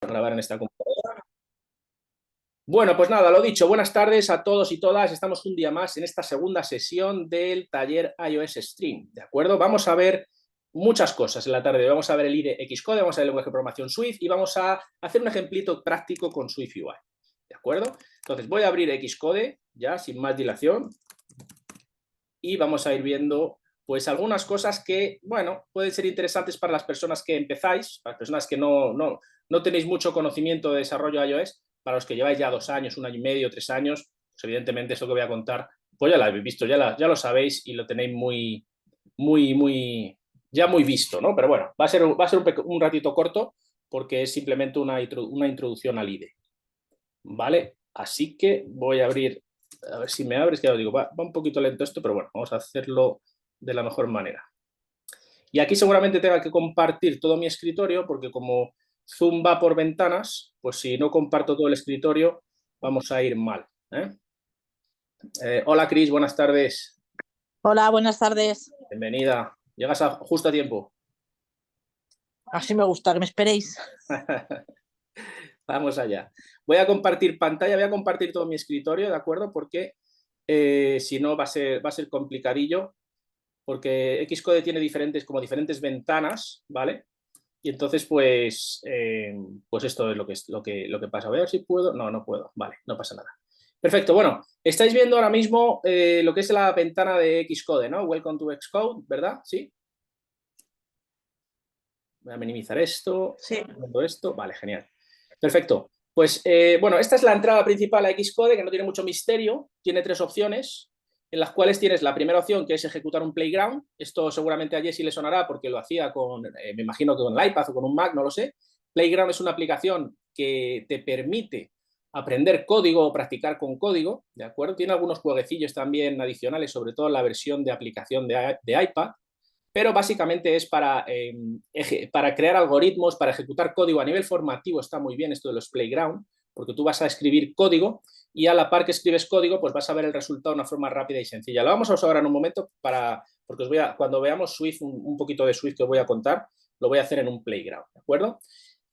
Grabar en esta computadora. Bueno, pues nada, lo dicho, buenas tardes a todos y todas. Estamos un día más en esta segunda sesión del taller iOS Stream, ¿de acuerdo? Vamos a ver muchas cosas en la tarde. Vamos a ver el IDE Xcode, vamos a ver el lenguaje de programación Swift y vamos a hacer un ejemplito práctico con Swift UI, ¿de acuerdo? Entonces voy a abrir Xcode ya sin más dilación y vamos a ir viendo pues algunas cosas que, bueno, pueden ser interesantes para las personas que empezáis, para las personas que no tenéis mucho conocimiento de desarrollo iOS, para los que lleváis ya 2 años, 1 año y medio, 3 años, pues evidentemente esto que voy a contar, pues ya lo habéis visto, ya lo sabéis y lo tenéis ya muy visto, ¿no? Pero bueno, va a ser un ratito corto porque es simplemente una introducción al IDE, ¿vale? Así que voy a abrir, a ver si me abre, es que ya os digo, va un poquito lento esto, pero bueno, vamos a hacerlo de la mejor manera. Y aquí seguramente tenga que compartir todo mi escritorio, porque como Zoom va por ventanas, pues si no comparto todo el escritorio, vamos a ir mal, ¿eh? Hola Cris, buenas tardes. Hola, buenas tardes. Bienvenida. Llegas justo a tiempo. Así me gusta, que me esperéis. Vamos allá. Voy a compartir pantalla, voy a compartir todo mi escritorio, ¿de acuerdo? Porque si no va a ser complicadillo, porque Xcode tiene diferentes ventanas, ¿vale? Y entonces, pues esto es lo que pasa. Voy a ver si puedo. No, no puedo. Vale, no pasa nada. Perfecto. Bueno, estáis viendo ahora mismo lo que es la ventana de Xcode, ¿no? Welcome to Xcode, ¿verdad? ¿Sí? Voy a minimizar esto. Sí. Esto. Vale, genial. Perfecto. Pues, bueno, esta es la entrada principal a Xcode, que no tiene mucho misterio. Tiene 3 opciones, en las cuales tienes la primera opción, que es ejecutar un playground. Esto seguramente a Jessy le sonará porque lo hacía me imagino que con el iPad o con un Mac, no lo sé. Playground es una aplicación que te permite aprender código o practicar con código, ¿de acuerdo? Tiene algunos jueguecillos también adicionales, sobre todo en la versión de aplicación de iPad, pero básicamente es para crear algoritmos, para ejecutar código a nivel formativo. Está muy bien esto de los playground, porque tú vas a escribir código y a la par que escribes código, pues vas a ver el resultado de una forma rápida y sencilla. Lo vamos a usar ahora en un momento porque cuando veamos Swift, un poquito de Swift que os voy a contar, lo voy a hacer en un playground, ¿de acuerdo?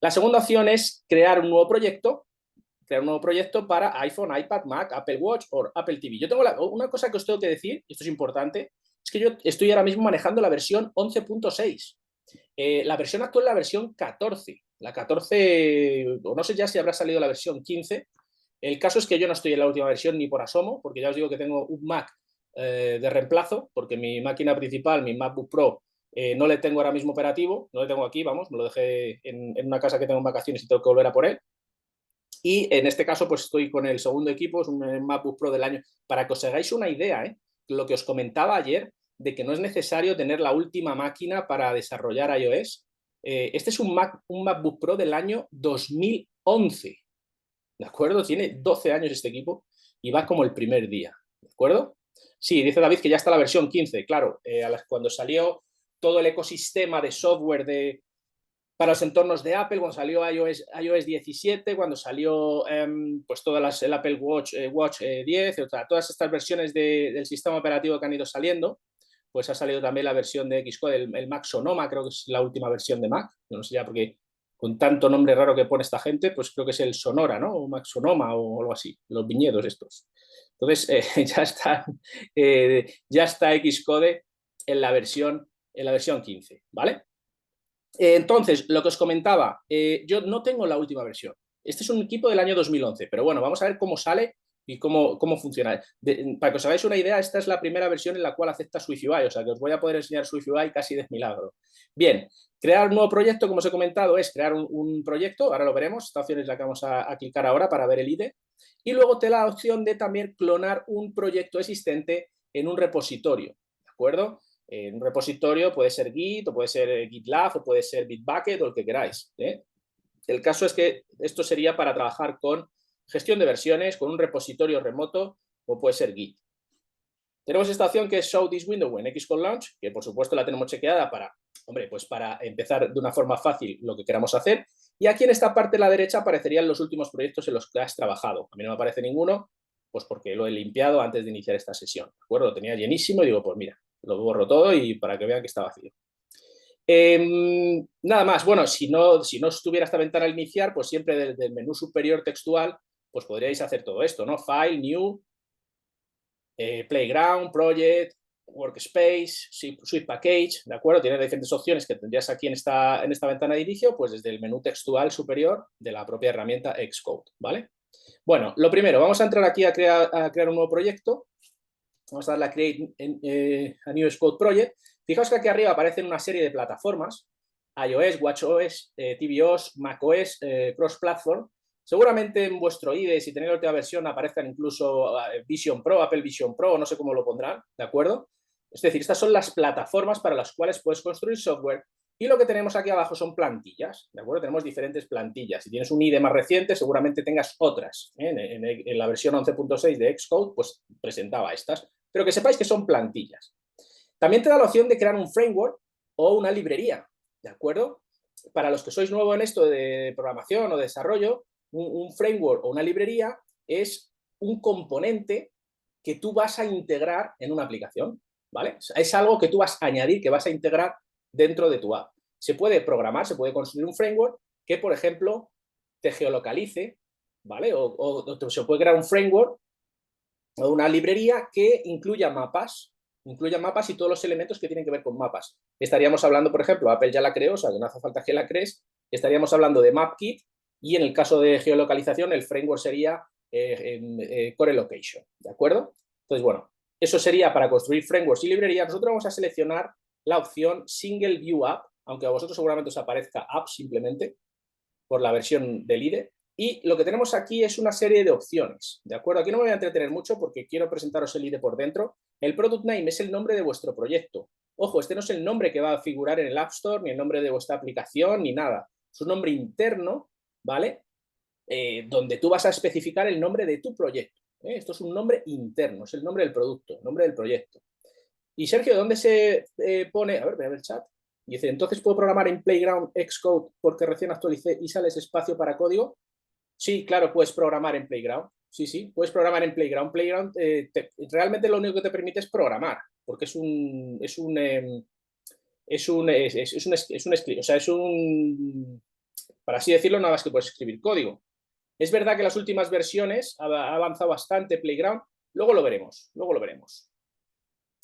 La segunda opción es crear un nuevo proyecto para iPhone, iPad, Mac, Apple Watch o Apple TV. Yo tengo una cosa que os tengo que decir, y esto es importante, es que yo estoy ahora mismo manejando la versión 11.6. La versión actual es la versión 14. La 14, o no sé ya si habrá salido la versión 15. El caso es que yo no estoy en la última versión ni por asomo, porque ya os digo que tengo un Mac de reemplazo, porque mi máquina principal, mi MacBook Pro, no le tengo ahora mismo operativo, no le tengo aquí, vamos, me lo dejé en una casa que tengo en vacaciones y tengo que volver a por él. Y en este caso, pues estoy con el segundo equipo, es un MacBook Pro del año. Para que os hagáis una idea, lo que os comentaba ayer, de que no es necesario tener la última máquina para desarrollar iOS. Este es un MacBook Pro del año 2011, ¿de acuerdo? Tiene 12 años este equipo y va como el primer día, ¿de acuerdo? Sí, dice David que ya está la versión 15, claro, cuando salió todo el ecosistema de software para los entornos de Apple, cuando salió iOS 17, cuando salió pues el Apple Watch 10, o sea, todas estas versiones del sistema operativo que han ido saliendo, pues ha salido también la versión de Xcode, el Mac Sonoma, creo que es la última versión de Mac, no sé ya porque con tanto nombre raro que pone esta gente, pues creo que es el Sonora, ¿no? O Mac Sonoma o algo así, los viñedos estos. Entonces, ya está Xcode en la versión 15, ¿vale? Entonces, lo que os comentaba, yo no tengo la última versión. Este es un equipo del año 2011, pero bueno, vamos a ver cómo sale y cómo funciona. Para que os hagáis una idea, esta es la primera versión en la cual acepta SwiftUI, o sea que os voy a poder enseñar SwiftUI casi de milagro. Bien, crear un nuevo proyecto, como os he comentado, es crear un proyecto, ahora lo veremos, esta opción es la que vamos a clicar ahora para ver el IDE, y luego te da la opción de también clonar un proyecto existente en un repositorio, ¿de acuerdo? En un repositorio puede ser Git, o puede ser GitLab, o puede ser Bitbucket, o el que queráis, ¿eh? El caso es que esto sería para trabajar con gestión de versiones, con un repositorio remoto, o puede ser Git. Tenemos esta opción que es Show this window en Xcode Launch, que por supuesto la tenemos chequeada para empezar de una forma fácil lo que queramos hacer. Y aquí en esta parte de la derecha aparecerían los últimos proyectos en los que has trabajado. A mí no me aparece ninguno, pues porque lo he limpiado antes de iniciar esta sesión, ¿de acuerdo? Lo tenía llenísimo y digo, pues mira, lo borro todo y para que vean que está vacío. Nada más, bueno, si no estuviera esta ventana al iniciar, pues siempre desde el menú superior textual, pues podríais hacer todo esto, ¿no? File, New, Playground, Project, Workspace, Swift Package, ¿de acuerdo? Tienes diferentes opciones que tendrías aquí en esta ventana de inicio, pues desde el menú textual superior de la propia herramienta Xcode, ¿vale? Bueno, lo primero, vamos a entrar aquí a crear un nuevo proyecto. Vamos a darle a Create a New Xcode Project. Fijaos que aquí arriba aparecen una serie de plataformas, iOS, WatchOS, tvOS, macOS, cross-platform. Seguramente en vuestro IDE, si tenéis la última versión, aparezcan incluso Vision Pro, Apple Vision Pro, no sé cómo lo pondrán, ¿de acuerdo? Es decir, estas son las plataformas para las cuales puedes construir software y lo que tenemos aquí abajo son plantillas, ¿de acuerdo? Tenemos diferentes plantillas. Si tienes un IDE más reciente, seguramente tengas otras. En la versión 11.6 de Xcode, pues presentaba estas, pero que sepáis que son plantillas. También te da la opción de crear un framework o una librería, ¿de acuerdo? Para los que sois nuevos en esto de programación o desarrollo, un framework o una librería es un componente que tú vas a integrar en una aplicación, ¿vale? Es algo que tú vas a añadir, que vas a integrar dentro de tu app. Se puede programar, se puede construir un framework que, por ejemplo, te geolocalice, ¿vale? O se puede crear un framework o una librería que incluya mapas y todos los elementos que tienen que ver con mapas. Estaríamos hablando, por ejemplo, Apple ya la creó, o sea que no hace falta que la crees, estaríamos hablando de MapKit y en el caso de geolocalización el framework sería Core Location, ¿de acuerdo? Entonces, bueno, eso sería para construir frameworks y librerías. Nosotros vamos a seleccionar la opción Single View App, aunque a vosotros seguramente os aparezca App simplemente por la versión del IDE. Y lo que tenemos aquí es una serie de opciones, ¿de acuerdo? Aquí no me voy a entretener mucho porque quiero presentaros el IDE por dentro. El Product Name es el nombre de vuestro proyecto. Ojo, este no es el nombre que va a figurar en el App Store, ni el nombre de vuestra aplicación, ni nada. Es un nombre interno, ¿vale? Donde tú vas a especificar el nombre de tu proyecto. Esto es un nombre interno, es el nombre del producto, el nombre del proyecto. Y Sergio, ¿dónde se pone? A ver, voy a ver el chat. Dice, entonces puedo programar en Playground Xcode porque recién actualicé y sale ese espacio para código. Sí, claro, puedes programar en Playground. Sí, puedes programar en Playground. Playground realmente lo único que te permite es programar, porque para así decirlo, nada más que puedes escribir código. Es verdad que las últimas versiones ha avanzado bastante Playground, luego lo veremos.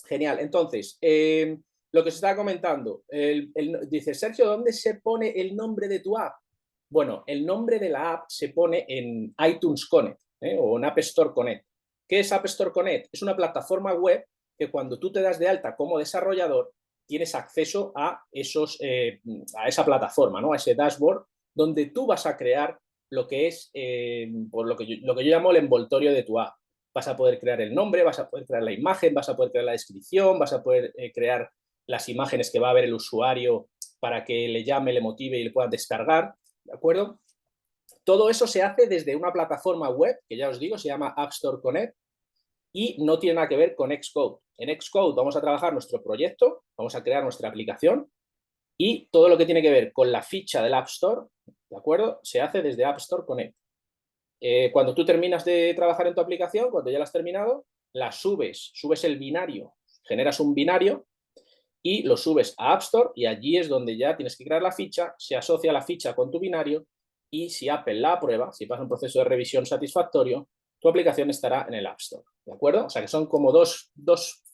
Genial, entonces, lo que se estaba comentando, dice Sergio, ¿dónde se pone el nombre de tu app? Bueno, el nombre de la app se pone en iTunes Connect o en App Store Connect. ¿Qué es App Store Connect? Es una plataforma web que cuando tú te das de alta como desarrollador tienes acceso a esa plataforma, ¿no? A ese dashboard donde tú vas a crear lo que es por lo que yo llamo el envoltorio de tu app. Vas a poder crear el nombre, vas a poder crear la imagen, vas a poder crear la descripción, vas a poder crear las imágenes que va a ver el usuario para que le llame, le motive y le pueda descargar, ¿de acuerdo? Todo eso se hace desde una plataforma web, que ya os digo, se llama App Store Connect, y no tiene nada que ver con Xcode. En Xcode vamos a trabajar nuestro proyecto, vamos a crear nuestra aplicación, y todo lo que tiene que ver con la ficha del App Store, ¿de acuerdo? Se hace desde App Store Connect. Cuando tú terminas de trabajar en tu aplicación, cuando ya la has terminado, la subes el binario, generas un binario y lo subes a App Store y allí es donde ya tienes que crear la ficha, se asocia la ficha con tu binario y si Apple la aprueba, si pasa un proceso de revisión satisfactorio, tu aplicación estará en el App Store, ¿de acuerdo? O sea que son como dos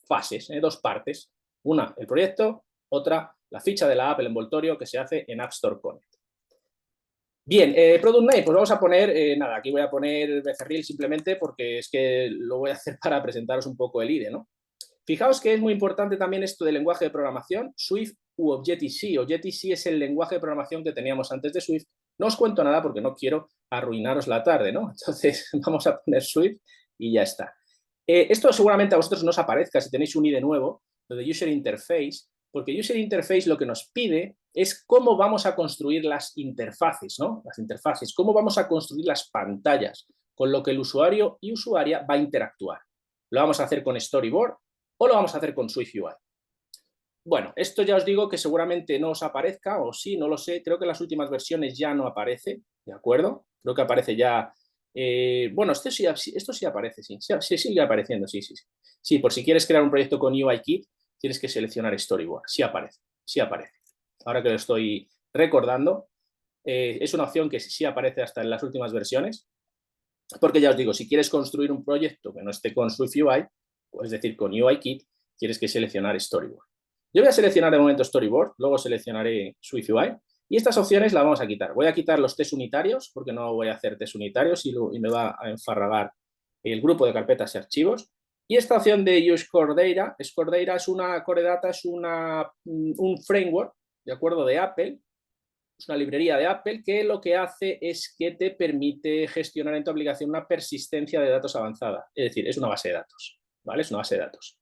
fases, dos partes. Una, el proyecto, otra, la ficha de la app, el envoltorio que se hace en App Store Connect. Bien, Product Name, pues vamos a poner, nada, aquí voy a poner Becerril simplemente porque es que lo voy a hacer para presentaros un poco el IDE, ¿no? Fijaos que es muy importante también esto del lenguaje de programación, Swift u Objective-C. Objective-C es el lenguaje de programación que teníamos antes de Swift. No os cuento nada porque no quiero arruinaros la tarde, ¿no? Entonces vamos a poner Swift y ya está. Esto seguramente a vosotros no os aparezca si tenéis un IDE nuevo, lo de User Interface, porque User Interface lo que nos pide es cómo vamos a construir las interfaces, ¿no? Las interfaces, cómo vamos a construir las pantallas con lo que el usuario y usuaria va a interactuar. Lo vamos a hacer con Storyboard o lo vamos a hacer con SwiftUI. Bueno, esto ya os digo que seguramente no os aparezca, o sí, no lo sé, creo que en las últimas versiones ya no aparece, ¿de acuerdo? Creo que aparece ya... bueno, esto sí aparece, sí, sigue apareciendo, sí. Sí, por si quieres crear un proyecto con UIKit, tienes que seleccionar Storyboard, sí aparece. ahora que lo estoy recordando. Es una opción que sí aparece hasta en las últimas versiones, porque ya os digo, si quieres construir un proyecto que no esté con SwiftUI, es decir, con UIKit, tienes que seleccionar Storyboard. Yo voy a seleccionar de momento Storyboard, luego seleccionaré SwiftUI, y estas opciones las vamos a quitar. Voy a quitar los test unitarios, porque no voy a hacer test unitarios y me va a enfarragar el grupo de carpetas y archivos. Y esta opción de Use Core Data es Core Data es un framework, ¿de acuerdo?, de Apple. Es una librería de Apple que lo que hace es que te permite gestionar en tu aplicación una persistencia de datos avanzada. Es decir, es una base de datos, ¿vale? Es una base de datos.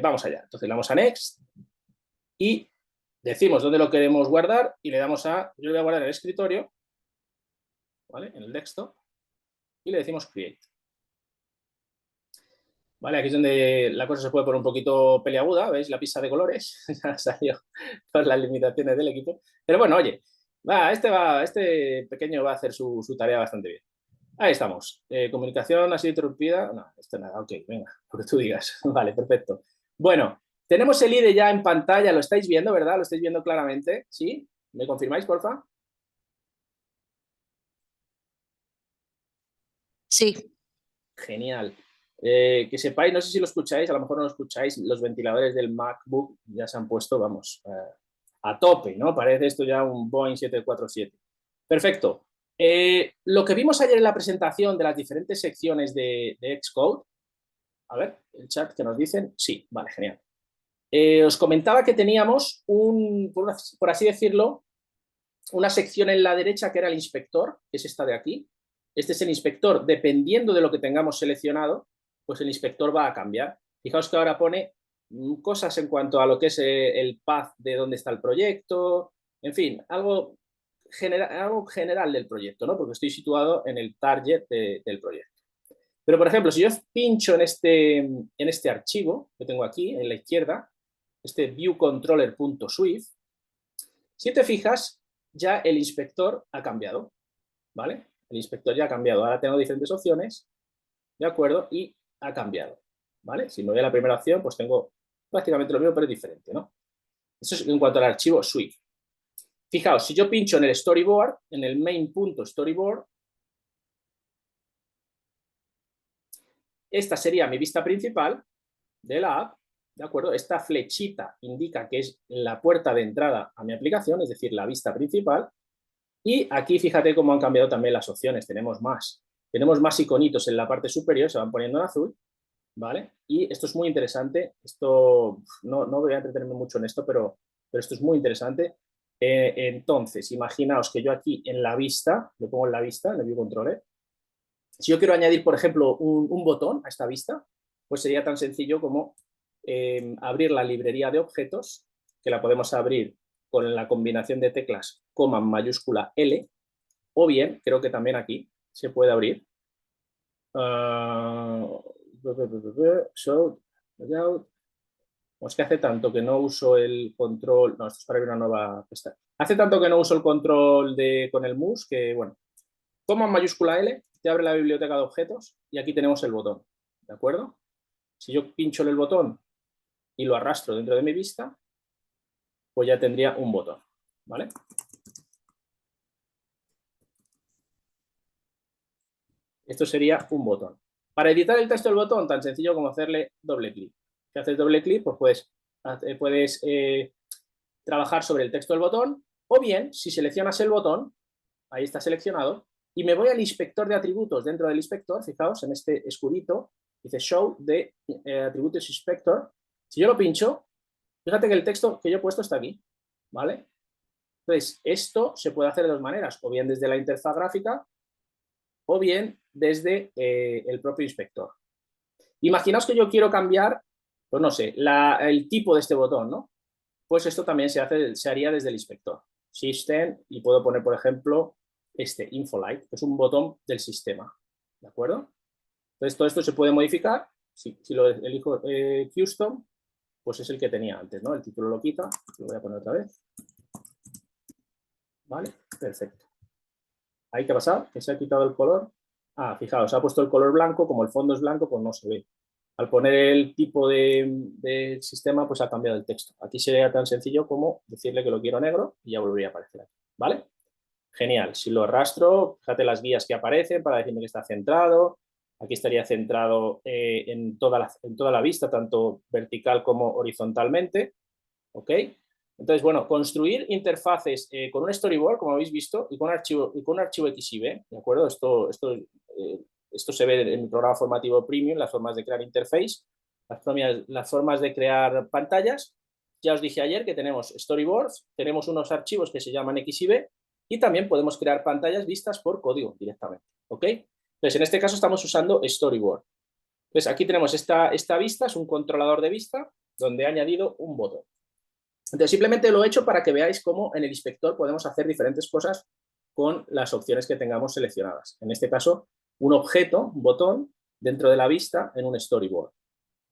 Vamos allá. Entonces le damos a Next y decimos dónde lo queremos guardar y le damos a, yo lo voy a guardar en el escritorio, ¿vale?, en el desktop, y le decimos Create. ¿Vale? Aquí es donde la cosa se puede poner un poquito peliaguda, ¿veis? La pizza de colores, ya salió por las limitaciones del equipo. Pero bueno, oye, este pequeño va a hacer su tarea bastante bien. Ahí estamos. Comunicación ha sido interrumpida. No, esto nada, ok, venga, lo que tú digas. Vale, perfecto. Bueno, tenemos el IDE ya en pantalla, lo estáis viendo, ¿verdad? Lo estáis viendo claramente, ¿sí? ¿Me confirmáis, porfa? Sí, Genial. Que sepáis, no sé si lo escucháis, a lo mejor no lo escucháis, los ventiladores del MacBook ya se han puesto, vamos, a tope, ¿no? Parece esto ya un Boeing 747. Perfecto. Lo que vimos ayer en la presentación de las diferentes secciones de Xcode, a ver, el chat que nos dicen, sí, vale, genial. Os comentaba que teníamos por así decirlo, una sección en la derecha que era el inspector, que es esta de aquí. Este es el inspector, dependiendo de lo que tengamos seleccionado, pues el inspector va a cambiar. Fijaos que ahora pone cosas en cuanto a lo que es el path de dónde está el proyecto, en fin, algo general del proyecto, ¿no? Porque estoy situado en el target del proyecto. Pero, por ejemplo, si yo pincho en este archivo que tengo aquí, en la izquierda, este viewcontroller.swift, si te fijas, ya el inspector ha cambiado, ¿vale? El inspector ya ha cambiado. Ahora tengo diferentes opciones, ¿de acuerdo? Y ha cambiado, ¿vale? Si me voy a la primera opción, pues tengo prácticamente lo mismo, pero es diferente, ¿no? Eso es en cuanto al archivo Swift. Fijaos, si yo pincho en el storyboard, en el main.storyboard, esta sería mi vista principal de la app, ¿de acuerdo? Esta flechita indica que es la puerta de entrada a mi aplicación, es decir, la vista principal. Y aquí fíjate cómo han cambiado también las opciones, tenemos más iconitos en la parte superior, se van poniendo en azul, ¿vale? Y esto es muy interesante, esto no voy a entretenerme mucho en esto, pero esto es muy interesante. Entonces, imaginaos que yo aquí en la vista, lo pongo en la vista, en el view controller, si yo quiero añadir, por ejemplo, un botón a esta vista, pues sería tan sencillo como abrir la librería de objetos, que la podemos abrir con la combinación de teclas coma mayúscula L, o bien, creo que también aquí se puede abrir. Show, layout. Es que hace tanto que no uso el control. No, esto es para abrir una nueva pestaña. Hace tanto que no uso el control con el mouse que, bueno, coma mayúscula L, te abre la biblioteca de objetos y aquí tenemos el botón. ¿De acuerdo? Si yo pincho en el botón y lo arrastro dentro de mi vista, pues ya tendría un botón. ¿Vale? Esto sería un botón. Para editar el texto del botón, tan sencillo como hacerle doble clic. Si haces doble clic, pues puedes trabajar sobre el texto del botón, o bien, si seleccionas el botón, ahí está seleccionado, y me voy al inspector de atributos dentro del inspector, fijaos, en este escurito, dice Show de Atributos Inspector. Si yo lo pincho, fíjate que el texto que yo he puesto está aquí, ¿vale? Entonces, esto se puede hacer de dos maneras, o bien desde la interfaz gráfica, o bien desde el propio inspector. Imaginaos que yo quiero cambiar, pues no sé, el tipo de este botón, ¿no? Pues esto también se haría desde el inspector. System, y puedo poner, por ejemplo, este Infolight, que es un botón del sistema, ¿de acuerdo? Entonces, todo esto se puede modificar. Si lo elijo Custom, pues es el que tenía antes, ¿no? El título lo quita, lo voy a poner otra vez. ¿Vale? Perfecto. ¿Ahí qué ha pasado? Que se ha quitado el color. Ah, fijaos, se ha puesto el color blanco, como el fondo es blanco, pues no se ve. Al poner el tipo de sistema, pues ha cambiado el texto. Aquí sería tan sencillo como decirle que lo quiero negro y ya volvería a aparecer aquí, ¿vale? Genial. Si lo arrastro, fíjate las guías que aparecen para decirme que está centrado. Aquí estaría centrado en toda la vista, tanto vertical como horizontalmente, ¿ok? Entonces, bueno, construir interfaces con un storyboard, como habéis visto, y con un archivo XIB, ¿de acuerdo? Esto se ve en mi programa formativo Premium, las formas de crear interface, las formas de crear pantallas. Ya os dije ayer que tenemos storyboards, tenemos unos archivos que se llaman XIB y también podemos crear pantallas vistas por código directamente, ¿ok? Entonces, en este caso estamos usando storyboard. Entonces, aquí tenemos esta vista, es un controlador de vista donde he añadido un botón. Entonces, simplemente lo he hecho para que veáis cómo en el inspector podemos hacer diferentes cosas con las opciones que tengamos seleccionadas. En este caso, un objeto, un botón, dentro de la vista en un storyboard.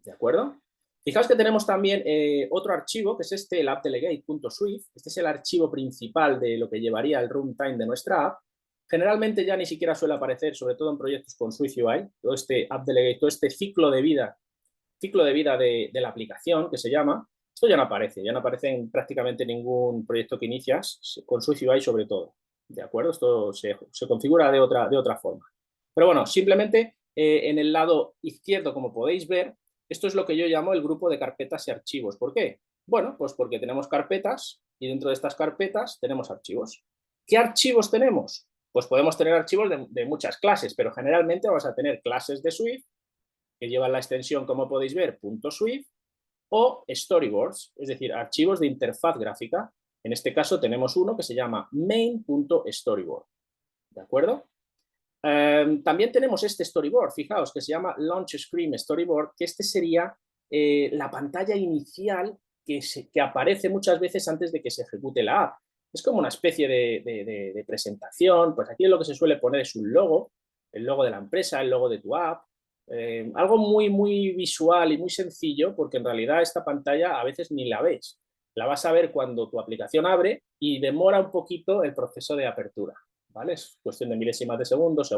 ¿De acuerdo? Fijaos que tenemos también otro archivo, que es este, el appdelegate.swift. Este es el archivo principal de lo que llevaría el runtime de nuestra app. Generalmente ya ni siquiera suele aparecer, sobre todo en proyectos con SwiftUI, todo este appdelegate, todo este ciclo de vida de la aplicación, que se llama. Esto ya no aparece en prácticamente ningún proyecto que inicias, con SwiftUI sobre todo, ¿de acuerdo? Esto se configura de otra forma. Pero bueno, simplemente en el lado izquierdo, como podéis ver, esto es lo que yo llamo el grupo de carpetas y archivos. ¿Por qué? Bueno, pues porque tenemos carpetas y dentro de estas carpetas tenemos archivos. ¿Qué archivos tenemos? Pues podemos tener archivos de muchas clases, pero generalmente vamos a tener clases de Swift que llevan la extensión, como podéis ver, .swift, o storyboards, es decir, archivos de interfaz gráfica. En este caso tenemos uno que se llama main.storyboard, ¿de acuerdo? También tenemos este storyboard, fijaos, que se llama Launch Screen Storyboard, que este sería la pantalla inicial que aparece muchas veces antes de que se ejecute la app. Es como una especie de presentación, pues aquí lo que se suele poner es un logo, el logo de la empresa, el logo de tu app, algo muy, muy visual y muy sencillo, porque en realidad esta pantalla a veces ni la ves. La vas a ver cuando tu aplicación abre y demora un poquito el proceso de apertura, ¿vale? Es cuestión de milésimas de segundos,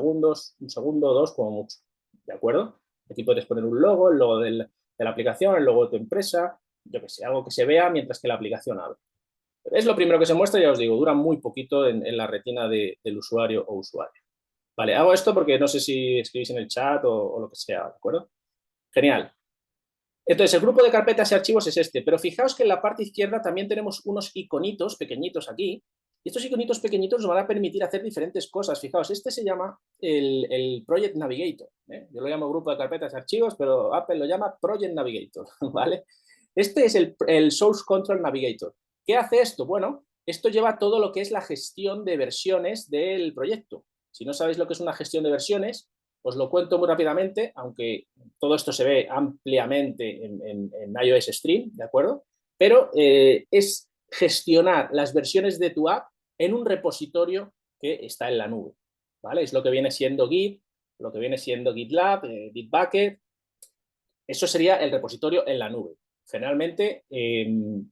un segundo, dos, como mucho, ¿de acuerdo? Aquí puedes poner un logo, el logo de la aplicación, el logo de tu empresa, yo que sé, algo que se vea mientras que la aplicación abre. Es lo primero que se muestra, ya os digo, dura muy poquito en la retina del usuario o usuaria. Vale, hago esto porque no sé si escribís en el chat o lo que sea, ¿de acuerdo? Genial. Entonces, el grupo de carpetas y archivos es este, pero fijaos que en la parte izquierda también tenemos unos iconitos pequeñitos aquí, y estos iconitos pequeñitos nos van a permitir hacer diferentes cosas. Fijaos, este se llama el Project Navigator, ¿eh? Yo lo llamo grupo de carpetas y archivos, pero Apple lo llama Project Navigator, ¿vale? Este es el Source Control Navigator. ¿Qué hace esto? Bueno, esto lleva todo lo que es la gestión de versiones del proyecto. Si no sabéis lo que es una gestión de versiones, os lo cuento muy rápidamente, aunque todo esto se ve ampliamente en iOS Stream, ¿de acuerdo? Pero es gestionar las versiones de tu app en un repositorio que está en la nube, ¿vale? Es lo que viene siendo Git, lo que viene siendo GitLab, Bitbucket. Eso sería el repositorio en la nube. Generalmente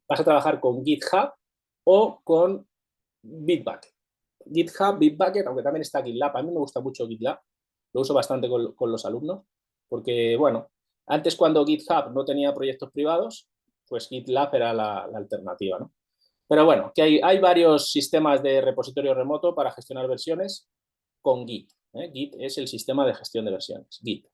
vas a trabajar con GitHub o con Bitbucket. GitHub, Bitbucket, aunque también está GitLab. A mí me gusta mucho GitLab, lo uso bastante con los alumnos, porque, bueno, antes cuando GitHub no tenía proyectos privados, pues GitLab era la alternativa, ¿no? Pero bueno, que hay varios sistemas de repositorio remoto para gestionar versiones con Git. Git es el sistema de gestión de versiones, Git.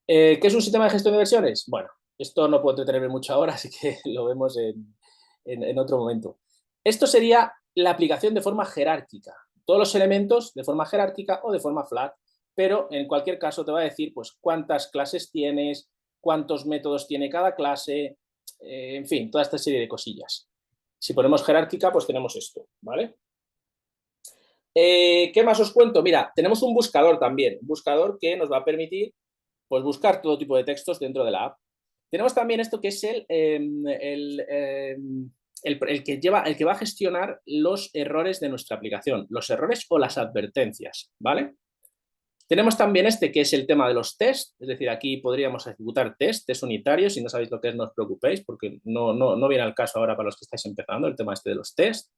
¿Qué es un sistema de gestión de versiones? Bueno, esto no puedo entretenerme mucho ahora, así que lo vemos en otro momento. Esto sería la aplicación de forma jerárquica. Todos los elementos de forma jerárquica o de forma flat, pero en cualquier caso te va a decir pues cuántas clases tienes, cuántos métodos tiene cada clase, en fin, toda esta serie de cosillas. Si ponemos jerárquica, pues tenemos esto, ¿vale? ¿Qué más os cuento? Mira, tenemos un buscador también, un buscador que nos va a permitir pues buscar todo tipo de textos dentro de la app. Tenemos también esto que es el que va a gestionar los errores de nuestra aplicación, los errores o las advertencias, ¿vale? Tenemos también este que es el tema de los tests, es decir, aquí podríamos ejecutar test unitarios. Si no sabéis lo que es, no os preocupéis porque no viene al caso ahora para los que estáis empezando el tema este de los tests.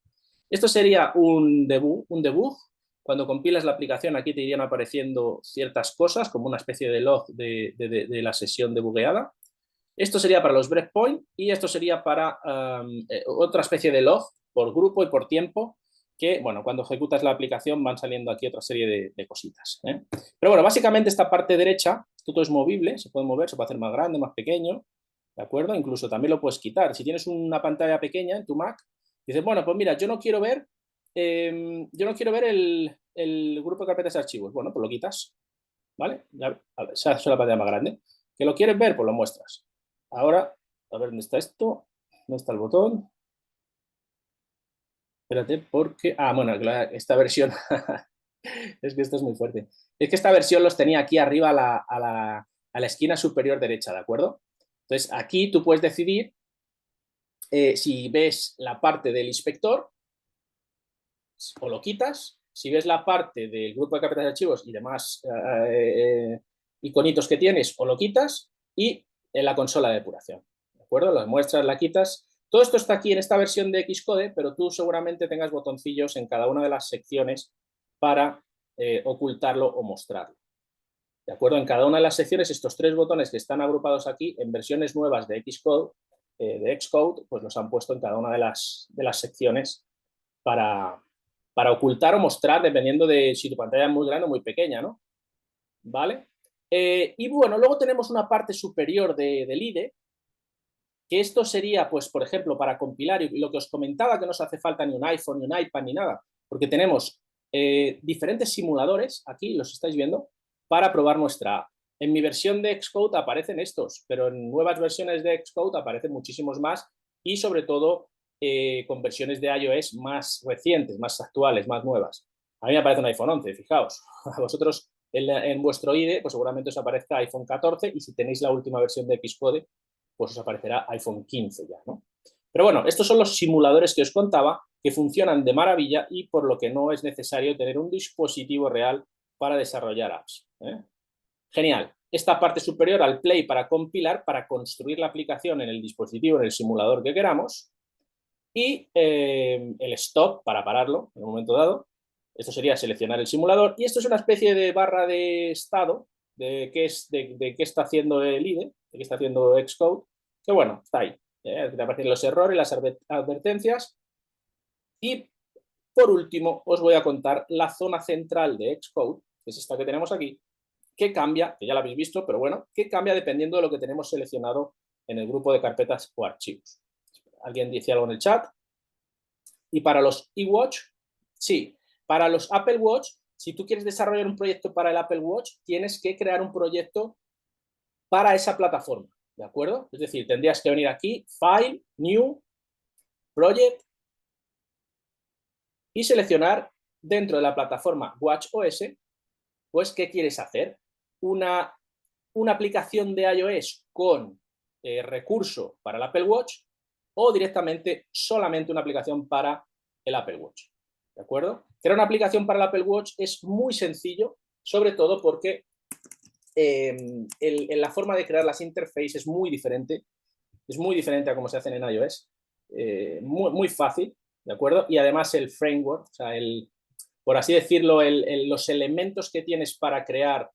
Esto sería un debug Cuando compilas la aplicación, aquí te irían apareciendo ciertas cosas, como una especie de log de la sesión debugueada. Esto sería para los breakpoints y esto sería para otra especie de log por grupo y por tiempo, que, bueno, cuando ejecutas la aplicación van saliendo aquí otra serie de cositas. Pero bueno, básicamente esta parte derecha, esto todo es movible, se puede mover, se puede hacer más grande, más pequeño, ¿de acuerdo? Incluso también lo puedes quitar. Si tienes una pantalla pequeña en tu Mac, dices, bueno, pues mira, yo no quiero ver el grupo de carpetas de archivos. Bueno, pues lo quitas, ¿vale? Ya, a ver, se hace la pantalla más grande. ¿Que lo quieres ver? Pues lo muestras. Ahora, a ver, ¿dónde está esto? ¿Dónde está el botón? Espérate, porque... Ah, bueno, esta versión... es que esto es muy fuerte. Es que esta versión los tenía aquí arriba a la esquina superior derecha, ¿de acuerdo? Entonces, aquí tú puedes decidir si ves la parte del inspector o lo quitas. Si ves la parte del grupo de carpetas de archivos y demás iconitos que tienes, o lo quitas, y en la consola de depuración. ¿De acuerdo? Las muestras, la quitas. Todo esto está aquí en esta versión de Xcode, pero tú seguramente tengas botoncillos en cada una de las secciones para ocultarlo o mostrarlo. ¿De acuerdo? En cada una de las secciones, estos 3 botones que están agrupados aquí en versiones nuevas de Xcode, pues los han puesto en cada una de las secciones para ocultar o mostrar, dependiendo de si tu pantalla es muy grande o muy pequeña, ¿no? ¿Vale? Y bueno, luego tenemos una parte superior del IDE, que esto sería, pues, por ejemplo, para compilar, y lo que os comentaba, que no os hace falta ni un iPhone, ni un iPad, ni nada, porque tenemos diferentes simuladores, aquí los estáis viendo, para probar nuestra app. En mi versión de Xcode aparecen estos, pero en nuevas versiones de Xcode aparecen muchísimos más y sobre todo con versiones de iOS más recientes, más actuales, más nuevas. A mí me aparece un iPhone 11, fijaos. A vosotros en vuestro IDE pues seguramente os aparezca iPhone 14 y si tenéis la última versión de Xcode pues os aparecerá iPhone 15 ya, ¿no? Pero bueno, estos son los simuladores que os contaba que funcionan de maravilla y por lo que no es necesario tener un dispositivo real para desarrollar apps. Genial. Esta parte superior al play para compilar, para construir la aplicación en el dispositivo, en el simulador que queramos, y el stop para pararlo en un momento dado. Esto sería seleccionar el simulador y esto es una especie de barra de estado de qué está haciendo el IDE, de qué está haciendo Xcode, que bueno, está ahí. Te aparecen los errores, las advertencias y por último os voy a contar la zona central de Xcode, que es esta que tenemos aquí, que cambia, que ya la habéis visto, pero bueno, que cambia dependiendo de lo que tenemos seleccionado en el grupo de carpetas o archivos. ¿Alguien dice algo en el chat? Y para los iWatch, sí. Para los Apple Watch, si tú quieres desarrollar un proyecto para el Apple Watch, tienes que crear un proyecto para esa plataforma, ¿de acuerdo? Es decir, tendrías que venir aquí, File, New, Project, y seleccionar dentro de la plataforma WatchOS, pues, ¿qué quieres hacer? Una aplicación de iOS con recurso para el Apple Watch o directamente solamente una aplicación para el Apple Watch. ¿De acuerdo? Crear una aplicación para el Apple Watch es muy sencillo, sobre todo porque la forma de crear las interfaces es muy diferente a cómo se hacen en iOS, muy fácil, ¿de acuerdo? Y además el framework, o sea, por así decirlo, los elementos que tienes para crear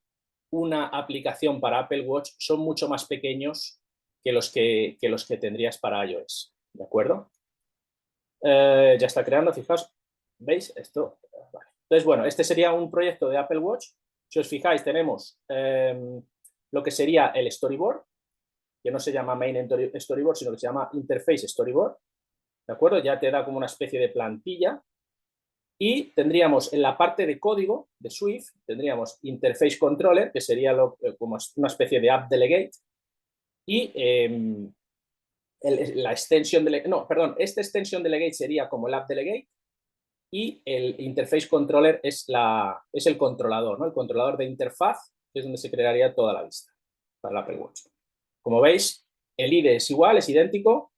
una aplicación para Apple Watch son mucho más pequeños que los que tendrías para iOS, ¿de acuerdo? Ya está creando, fijaos, ¿veis? Esto, vale. Entonces, bueno, este sería un proyecto de Apple Watch. Si os fijáis, tenemos lo que sería el storyboard, que no se llama main storyboard, sino que se llama interface storyboard, ¿de acuerdo? Ya te da como una especie de plantilla. Y tendríamos en la parte de código de Swift, tendríamos Interface Controller, que sería como una especie de App Delegate, y la extension delegate, no, perdón, este extension delegate sería como el App Delegate, y el Interface Controller es el controlador, ¿no? El controlador de interfaz, que es donde se crearía toda la vista para el Apple Watch. Como veis, el IDE es igual, es idéntico.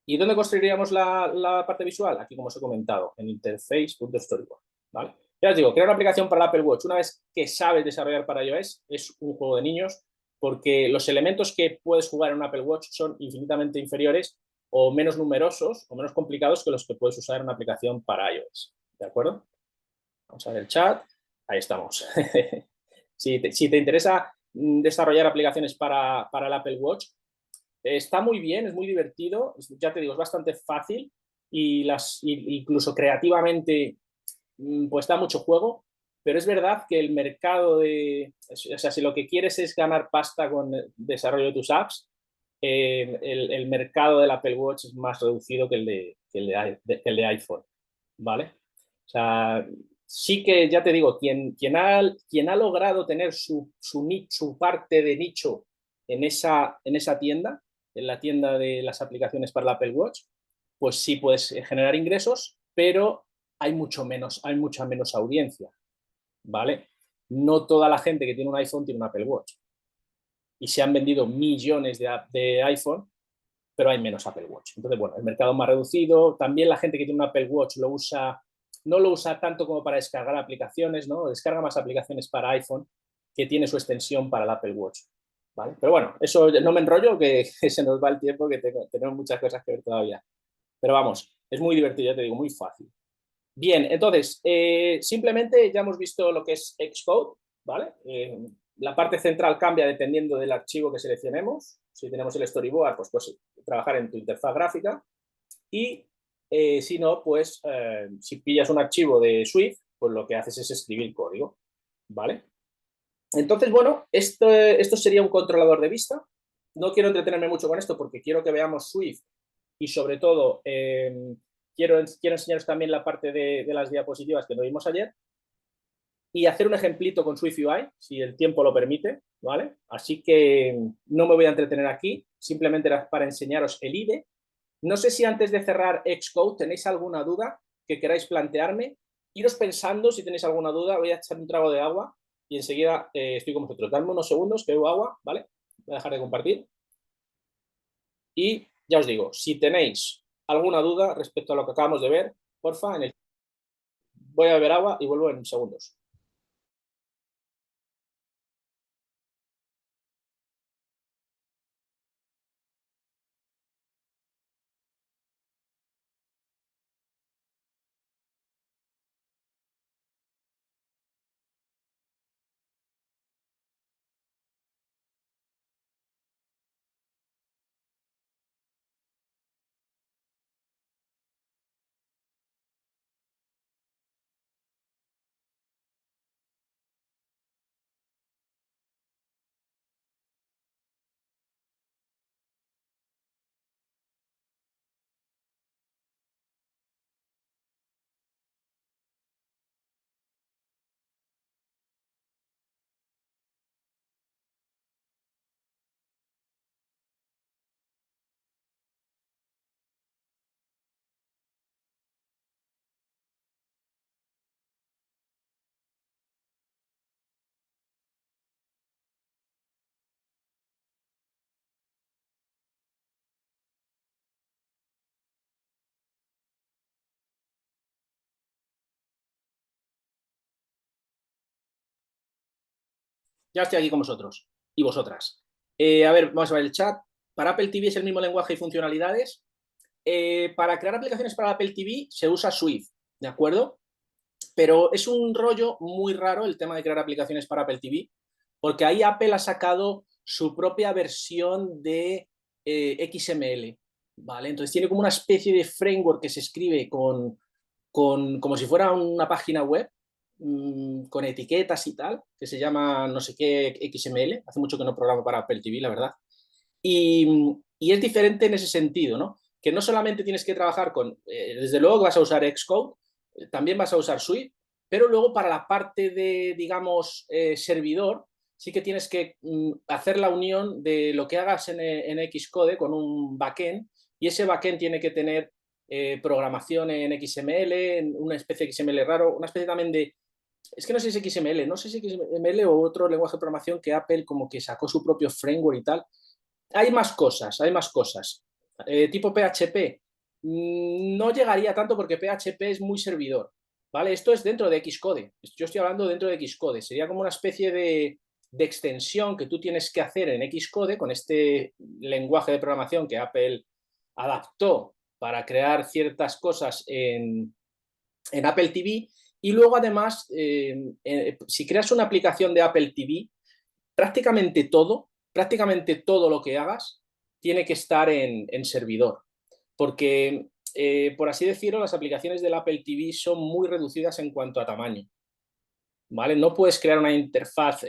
¿Y dónde construiríamos la parte visual? Aquí, como os he comentado, en interface.storyboard, ¿vale? Ya os digo, crear una aplicación para el Apple Watch, una vez que sabes desarrollar para iOS, es un juego de niños, porque los elementos que puedes jugar en un Apple Watch son infinitamente inferiores o menos numerosos o menos complicados que los que puedes usar en una aplicación para iOS, ¿de acuerdo? Vamos a ver el chat. Ahí estamos. Si te interesa desarrollar aplicaciones para el Apple Watch, está muy bien, es muy divertido, ya te digo, es bastante fácil y incluso creativamente pues da mucho juego, pero es verdad que el mercado o sea, si lo que quieres es ganar pasta con el desarrollo de tus apps, el mercado del Apple Watch es más reducido que el de iPhone, ¿vale? O sea, sí que ya te digo, quien ha logrado tener su parte de nicho en esa tienda, en la tienda de las aplicaciones para el Apple Watch, pues sí puedes generar ingresos, pero hay mucha menos audiencia, ¿vale? No toda la gente que tiene un iPhone tiene un Apple Watch. Y se han vendido millones de iPhone, pero hay menos Apple Watch. Entonces, bueno, el mercado más reducido. También la gente que tiene un Apple Watch no lo usa tanto como para descargar aplicaciones, ¿no? Descarga más aplicaciones para iPhone que tiene su extensión para el Apple Watch. ¿Vale? Pero bueno, eso no me enrollo, que se nos va el tiempo, que tenemos muchas cosas que ver todavía. Pero vamos, es muy divertido, ya te digo, muy fácil. Bien, entonces, simplemente ya hemos visto lo que es Xcode, ¿vale? La parte central cambia dependiendo del archivo que seleccionemos. Si tenemos el storyboard, pues trabajar en tu interfaz gráfica. Y si no, pues si pillas un archivo de Swift, pues lo que haces es escribir código, ¿vale? Entonces, bueno, esto sería un controlador de vista. No quiero entretenerme mucho con esto porque quiero que veamos Swift y sobre todo quiero enseñaros también la parte de las diapositivas que no vimos ayer y hacer un ejemplito con Swift UI, si el tiempo lo permite, ¿vale? Así que no me voy a entretener aquí, simplemente era para enseñaros el IDE. No sé si antes de cerrar Xcode tenéis alguna duda que queráis plantearme. Iros pensando si tenéis alguna duda, voy a echar un trago de agua y enseguida estoy con vosotros. Dadme unos segundos que bebo agua, ¿vale? Voy a dejar de compartir. Y ya os digo, si tenéis alguna duda respecto a lo que acabamos de ver, porfa, voy a beber agua y vuelvo en segundos. Ya estoy aquí con vosotros y vosotras. A ver, vamos a ver el chat. Para Apple TV es el mismo lenguaje y funcionalidades. Para crear aplicaciones para Apple TV se usa Swift, ¿de acuerdo? Pero es un rollo muy raro el tema de crear aplicaciones para Apple TV, porque ahí Apple ha sacado su propia versión de XML, ¿vale? Entonces tiene como una especie de framework que se escribe como si fuera una página web, con etiquetas y tal, que se llama no sé qué XML. Hace mucho que no programo para Apple TV, la verdad. Y es diferente en ese sentido, ¿no? Que no solamente tienes que trabajar desde luego que vas a usar Xcode, también vas a usar Swift, pero luego para la parte de, digamos, servidor, sí que tienes que hacer la unión de lo que hagas en Xcode con un backend, y ese backend tiene que tener programación en XML, en una especie de XML raro, una especie también de... Es que no sé si es XML, no sé si es XML o otro lenguaje de programación que Apple como que sacó su propio framework y tal. Hay más cosas, hay más cosas. Tipo PHP, no llegaría tanto porque PHP es muy servidor, ¿vale? Esto es dentro de Xcode. Yo estoy hablando dentro de Xcode. Sería como una especie de extensión que tú tienes que hacer en Xcode con este lenguaje de programación que Apple adaptó para crear ciertas cosas en Apple TV, Y luego, además, si creas una aplicación de Apple TV, prácticamente todo lo que hagas tiene que estar en servidor. Porque, por así decirlo, las aplicaciones del Apple TV son muy reducidas en cuanto a tamaño. ¿Vale? No puedes crear una interfaz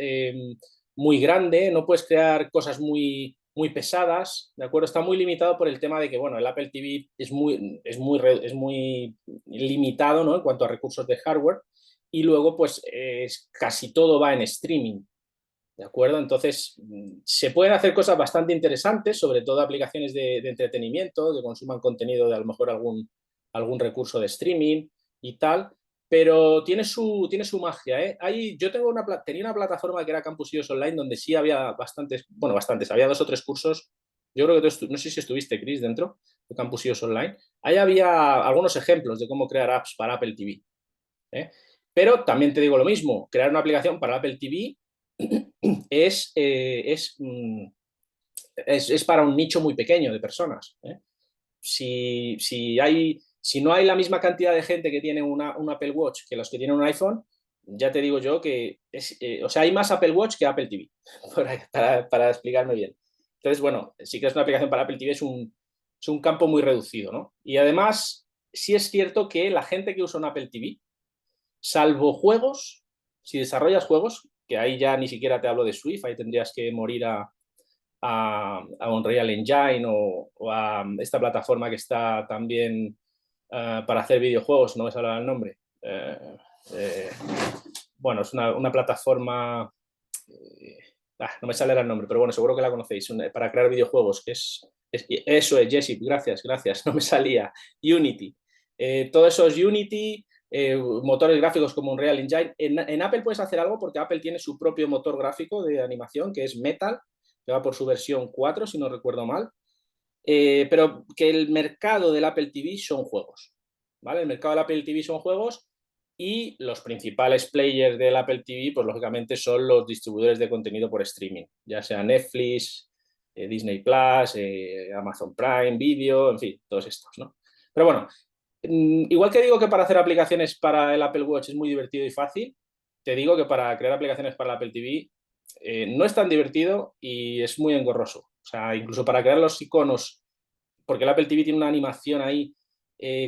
muy grande, no puedes crear cosas muy pesadas, ¿de acuerdo? Está muy limitado por el tema de que, bueno, el Apple TV es muy limitado, ¿no? En cuanto a recursos de hardware, y luego, pues, casi todo va en streaming, ¿de acuerdo? Entonces, se pueden hacer cosas bastante interesantes, sobre todo aplicaciones de entretenimiento, que consuman contenido de a lo mejor algún recurso de streaming y tal, pero tiene su magia, ¿eh? Yo tenía una plataforma que era Campus IOS Online, donde sí había bastantes, había 2 o 3 cursos. Yo creo que no sé si estuviste, Chris, dentro de Campus IOS Online. Ahí había algunos ejemplos de cómo crear apps para Apple TV, ¿eh? Pero también te digo lo mismo, crear una aplicación para Apple TV es para un nicho muy pequeño de personas, ¿eh? Si no hay la misma cantidad de gente que tiene un Apple Watch que los que tienen un iPhone, ya te digo yo que o sea, hay más Apple Watch que Apple TV, para explicarme bien. Entonces, bueno, si creas una aplicación para Apple TV es un campo muy reducido, ¿no? Y además, sí es cierto que la gente que usa un Apple TV, salvo juegos, si desarrollas juegos, que ahí ya ni siquiera te hablo de Swift, ahí tendrías que morir a Unreal Engine o a esta plataforma que está también para hacer videojuegos, no me sale el nombre. Bueno, es una plataforma, no me sale el nombre, pero bueno, seguro que la conocéis, para crear videojuegos, que eso es, Jessy, gracias, no me salía, Unity. Todos esos Unity, motores gráficos como Unreal Engine. En Apple puedes hacer algo porque Apple tiene su propio motor gráfico de animación, que es Metal, que va por su versión 4, si no recuerdo mal, pero que el mercado del Apple TV son juegos, ¿vale? El mercado del Apple TV son juegos y los principales players del Apple TV, pues lógicamente son los distribuidores de contenido por streaming, ya sea Netflix, Disney Plus, Amazon Prime Video, en fin, todos estos, ¿no? Pero bueno, igual que digo que para hacer aplicaciones para el Apple Watch es muy divertido y fácil, te digo que para crear aplicaciones para el Apple TV no es tan divertido y es muy engorroso. O sea, incluso para crear los iconos, porque el Apple TV tiene una animación ahí,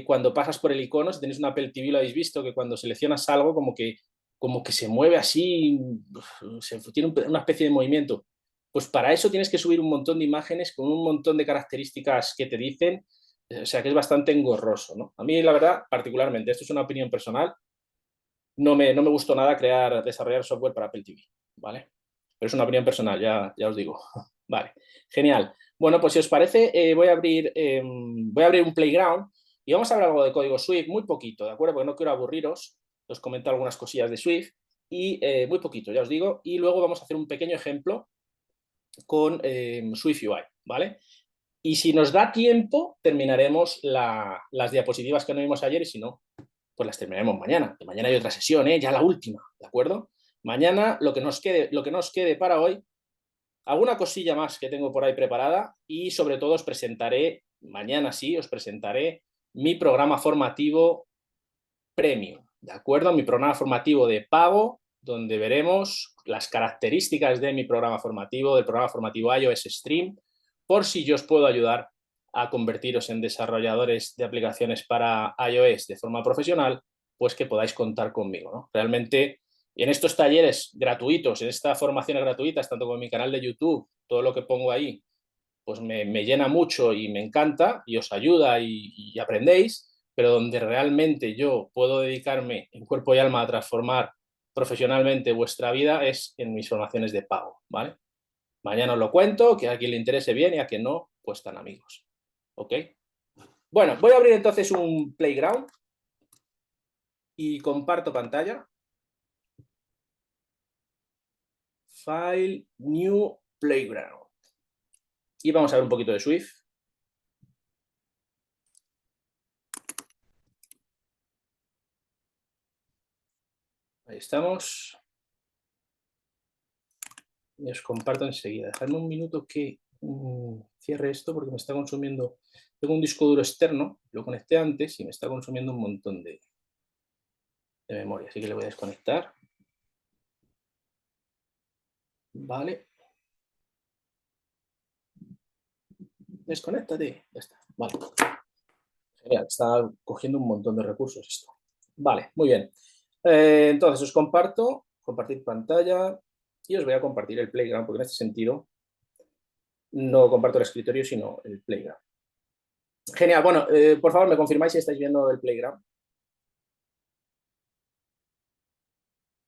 cuando pasas por el icono, si tenéis un Apple TV lo habéis visto, que cuando seleccionas algo como que se mueve así, tiene una especie de movimiento. Pues para eso tienes que subir un montón de imágenes con un montón de características que te dicen, o sea que es bastante engorroso, ¿no? A mí, la verdad, particularmente, esto es una opinión personal, no me gustó nada desarrollar software para Apple TV, ¿vale? Pero es una opinión personal, ya os digo. Vale, genial. Bueno, pues si os parece, voy a abrir un playground y vamos a ver algo de código Swift, muy poquito, ¿de acuerdo? Porque no quiero aburriros, os comento algunas cosillas de Swift y muy poquito, ya os digo, y luego vamos a hacer un pequeño ejemplo con Swift UI, ¿vale? Y si nos da tiempo, terminaremos las diapositivas que no vimos ayer y si no, pues las terminaremos mañana. Que mañana hay otra sesión, ya la última, ¿de acuerdo? Mañana lo que nos quede para hoy, alguna cosilla más que tengo por ahí preparada y sobre todo os presentaré, mañana sí, os presentaré mi programa formativo premium, ¿de acuerdo? Mi programa formativo de pago, donde veremos las características de mi programa formativo, del programa formativo iOS Stream, por si yo os puedo ayudar a convertiros en desarrolladores de aplicaciones para iOS de forma profesional, pues que podáis contar conmigo, ¿no? Realmente, en estos talleres gratuitos, en estas formaciones gratuitas, tanto como en mi canal de YouTube, todo lo que pongo ahí, pues me llena mucho y me encanta y os ayuda y aprendéis, pero donde realmente yo puedo dedicarme en cuerpo y alma a transformar profesionalmente vuestra vida es en mis formaciones de pago, ¿vale? Mañana os lo cuento, que a quien le interese bien y a quien no, pues tan amigos. ¿Ok? Bueno, voy a abrir entonces un playground y comparto pantalla. File, New Playground. Y vamos a ver un poquito de Swift. Ahí estamos. Y os comparto enseguida. Dejadme un minuto que cierre esto porque me está consumiendo. Tengo un disco duro externo, lo conecté antes y me está consumiendo un montón de de memoria, así que le voy a desconectar. Vale. Desconéctate. Ya está. Vale. Genial, está cogiendo un montón de recursos esto. Vale, muy bien. Entonces os comparto, compartir pantalla y os voy a compartir el Playground, porque en este sentido no comparto el escritorio, sino el Playground. Genial, bueno, por favor, me confirmáis si estáis viendo el Playground.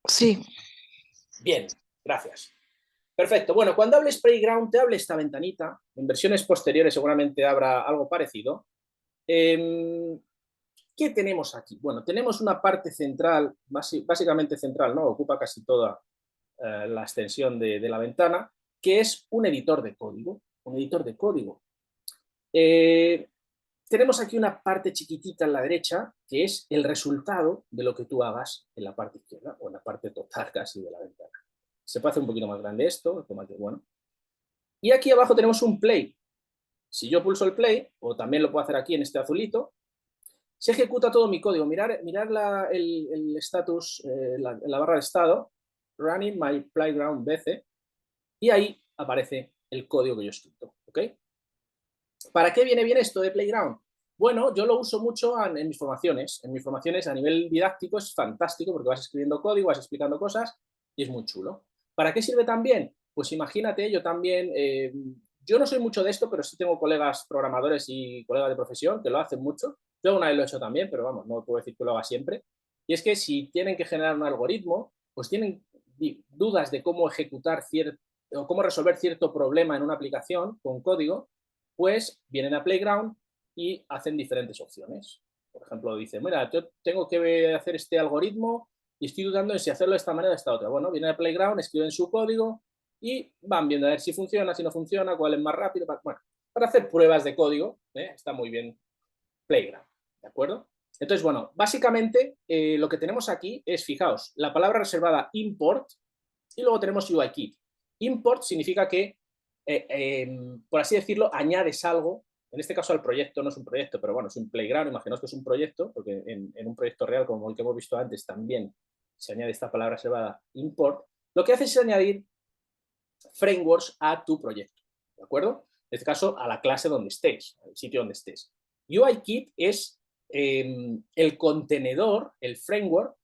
Sí. Bien, gracias. Perfecto, bueno, cuando hables Playground te abre esta ventanita, en versiones posteriores seguramente habrá algo parecido. ¿Qué tenemos aquí? Bueno, tenemos una parte central, básicamente central, ¿no? Ocupa casi toda la extensión de la ventana, que es un editor de código. Un editor de código. Tenemos aquí una parte chiquitita en la derecha, que es el resultado de lo que tú hagas en la parte izquierda, o en la parte total casi de la ventana. Se puede hacer un poquito más grande esto, bueno. Y aquí abajo tenemos un play. Si yo pulso el play, o también lo puedo hacer aquí en este azulito, se ejecuta todo mi código. Mirar el status, la barra de estado, running my playground BC, y ahí aparece el código que yo he escrito. ¿Ok? ¿Para qué viene bien esto de Playground? Bueno, yo lo uso mucho en mis formaciones. En mis formaciones a nivel didáctico es fantástico porque vas escribiendo código, vas explicando cosas y es muy chulo. ¿Para qué sirve también? Pues imagínate, yo también, yo no soy mucho de esto, pero sí tengo colegas programadores y colegas de profesión que lo hacen mucho. Yo una vez lo he hecho también, pero vamos, no puedo decir que lo haga siempre. Y es que si tienen que generar un algoritmo, pues tienen dudas de cómo ejecutar o cómo resolver cierto problema en una aplicación con código, pues vienen a Playground y hacen diferentes opciones. Por ejemplo, dicen, mira, yo tengo que hacer este algoritmo y estoy dudando en si hacerlo de esta manera o de esta otra. Bueno, vienen a Playground, escriben su código y van viendo a ver si funciona, si no funciona, cuál es más rápido. Bueno, para hacer pruebas de código, está muy bien Playground, ¿de acuerdo? Entonces, bueno, básicamente lo que tenemos aquí es, fijaos, la palabra reservada import y luego tenemos UIKit. Import significa que, por así decirlo, añades algo, en este caso al proyecto, no es un proyecto, pero bueno, es un playground, imaginaos que es un proyecto, porque en un proyecto real como el que hemos visto antes también se añade esta palabra reservada import, lo que hace es añadir frameworks a tu proyecto, ¿de acuerdo? En este caso, a la clase donde estés, al sitio donde estés. UIKit es el contenedor, el framework,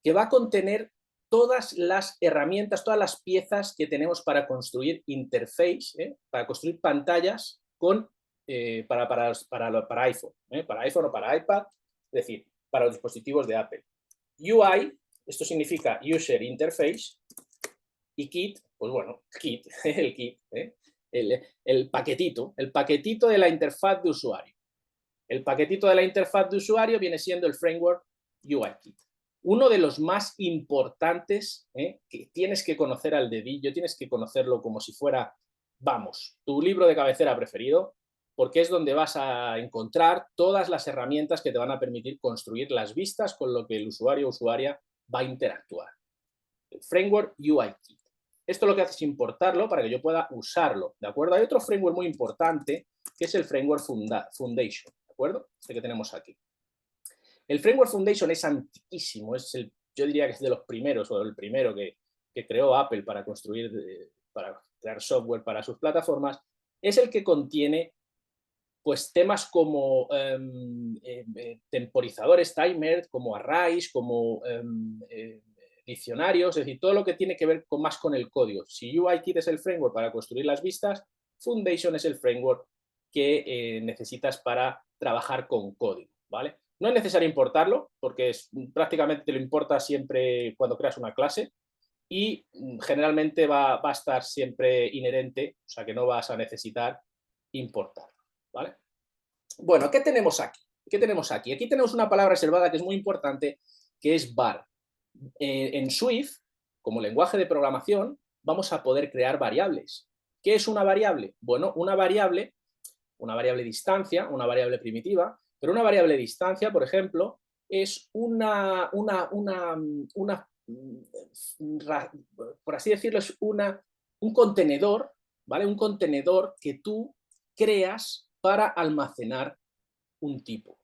que va a contener todas las herramientas, todas las piezas que tenemos para construir interface, para construir pantallas para iPhone, para iPhone o para iPad, es decir, para los dispositivos de Apple. UI, esto significa User Interface, y Kit, pues bueno, Kit, el Kit, el paquetito de la interfaz de usuario. El paquetito de la interfaz de usuario viene siendo el framework UIKit. Uno de los más importantes, que tienes que conocer al dedillo, tienes que conocerlo como si fuera, vamos, tu libro de cabecera preferido, porque es donde vas a encontrar todas las herramientas que te van a permitir construir las vistas con lo que el usuario o usuaria va a interactuar. El framework UIKit. Esto lo que hace es importarlo para que yo pueda usarlo, ¿de acuerdo? Hay otro framework muy importante, que es el framework Foundation, ¿de acuerdo? Este que tenemos aquí. El framework Foundation es antiquísimo, yo diría que es de los primeros, o el primero que creó Apple para para crear software para sus plataformas. Es el que contiene pues temas como temporizadores, timers, como arrays, como diccionarios, es decir, todo lo que tiene que ver más con el código. Si UIKit es el framework para construir las vistas, Foundation es el framework que necesitas para trabajar con código, ¿vale? No es necesario importarlo, porque prácticamente te lo importa siempre cuando creas una clase y generalmente va a estar siempre inherente, o sea que no vas a necesitar importarlo, ¿vale? Bueno, ¿qué tenemos aquí? ¿Qué tenemos aquí? Aquí tenemos una palabra reservada que es muy importante, que es var. En Swift, como lenguaje de programación, vamos a poder crear variables. ¿Qué es una variable? Bueno, una variable distancia, una variable primitiva, pero una variable distancia, por ejemplo, es por así decirlo, es un contenedor, ¿vale? Un contenedor que tú creas para almacenar un tipo.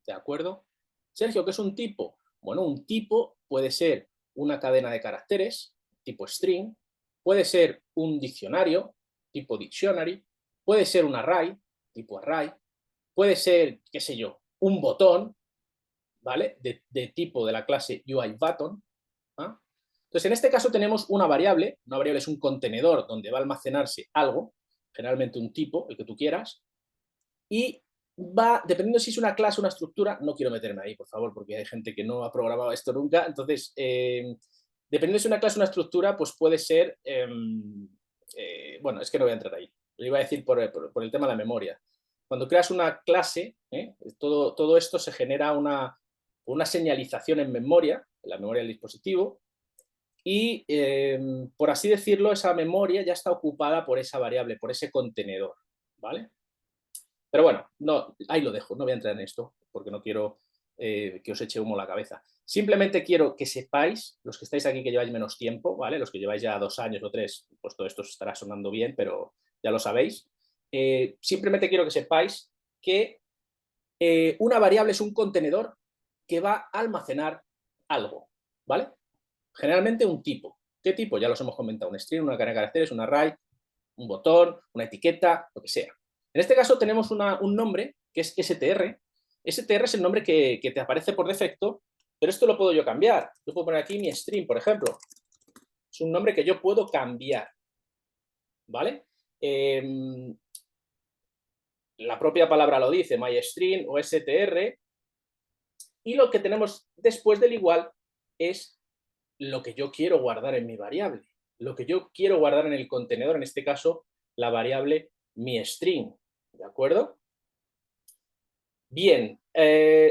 ¿De acuerdo? Sergio, ¿qué es un tipo? Bueno, un tipo puede ser una cadena de caracteres, tipo string, puede ser un diccionario, tipo dictionary, puede ser un array, tipo array, puede ser, qué sé yo, un botón, ¿vale? De tipo de la clase UIButton. ¿Ah? Entonces, en este caso tenemos una variable es un contenedor donde va a almacenarse algo, generalmente un tipo, el que tú quieras, y va, dependiendo si es una clase o una estructura, no quiero meterme ahí, por favor, porque hay gente que no ha programado esto nunca, entonces, dependiendo si es una clase o una estructura, pues puede ser, bueno, es que no voy a entrar ahí, lo iba a decir por el tema de la memoria. Cuando creas una clase, todo esto se genera una señalización en memoria, en la memoria del dispositivo, y, por así decirlo, esa memoria ya está ocupada por esa variable, por ese contenedor, ¿vale? Pero bueno, no, ahí lo dejo, no voy a entrar en esto, porque no quiero que os eche humo a la cabeza. Simplemente quiero que sepáis, los que estáis aquí que lleváis menos tiempo, ¿vale? Los que lleváis ya 2 años o 3, pues todo esto os estará sonando bien, pero ya lo sabéis. Simplemente quiero que sepáis que una variable es un contenedor que va a almacenar algo, ¿vale? Generalmente un tipo. ¿Qué tipo? Ya los hemos comentado, un string, una cadena de caracteres, un array, un botón, una etiqueta, lo que sea. En este caso tenemos un nombre que es str. str es el nombre que te aparece por defecto, pero esto lo puedo yo cambiar. Yo puedo poner aquí mi string, por ejemplo. Es un nombre que yo puedo cambiar, ¿vale? La propia palabra lo dice, myString o str, y lo que tenemos después del igual es lo que yo quiero guardar en mi variable, lo que yo quiero guardar en el contenedor, en este caso, la variable mi string, ¿de acuerdo? Bien,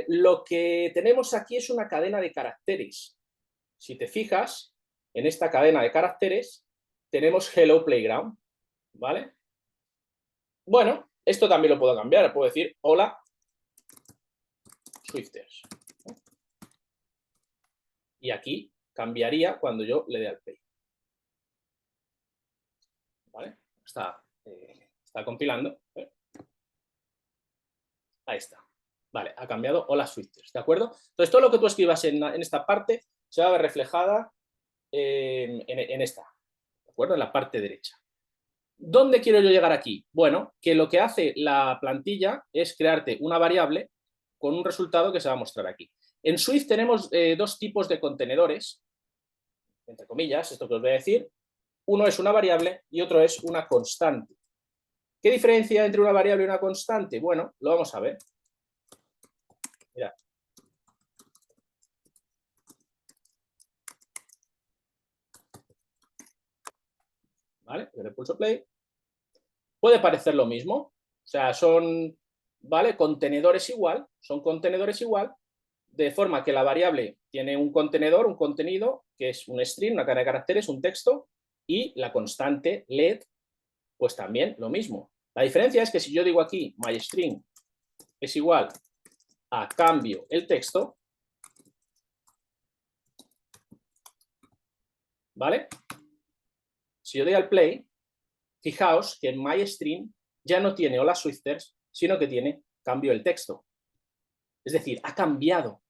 lo que tenemos aquí es una cadena de caracteres. Si te fijas, en esta cadena de caracteres tenemos Hello Playground, ¿vale? Bueno, esto también lo puedo cambiar, puedo decir hola Swifters. Y aquí cambiaría cuando yo le dé al play. ¿Vale? Está compilando. Ahí está. Vale, ha cambiado hola Swifters, ¿de acuerdo? Entonces, todo lo que tú escribas en esta parte se va a ver reflejada en esta, ¿de acuerdo? En la parte derecha. ¿Dónde quiero yo llegar aquí? Bueno, que lo que hace la plantilla es crearte una variable con un resultado que se va a mostrar aquí. En Swift tenemos dos tipos de contenedores, entre comillas, esto que os voy a decir. Uno es una variable y otro es una constante. ¿Qué diferencia entre una variable y una constante? Bueno, lo vamos a ver. Mirad. ¿Vale? Yo le pulso play. Puede parecer lo mismo, o sea, son, ¿vale? Contenedores igual, son contenedores igual, de forma que la variable tiene un contenedor, un contenido, que es un string, una cadena de caracteres, un texto, y la constante let, pues también lo mismo. La diferencia es que si yo digo aquí myString es igual a cambio el texto, ¿vale? Si yo doy al play, fijaos que en myString ya no tiene hola Swifters, sino que tiene cambio el texto. Es decir, ha cambiado.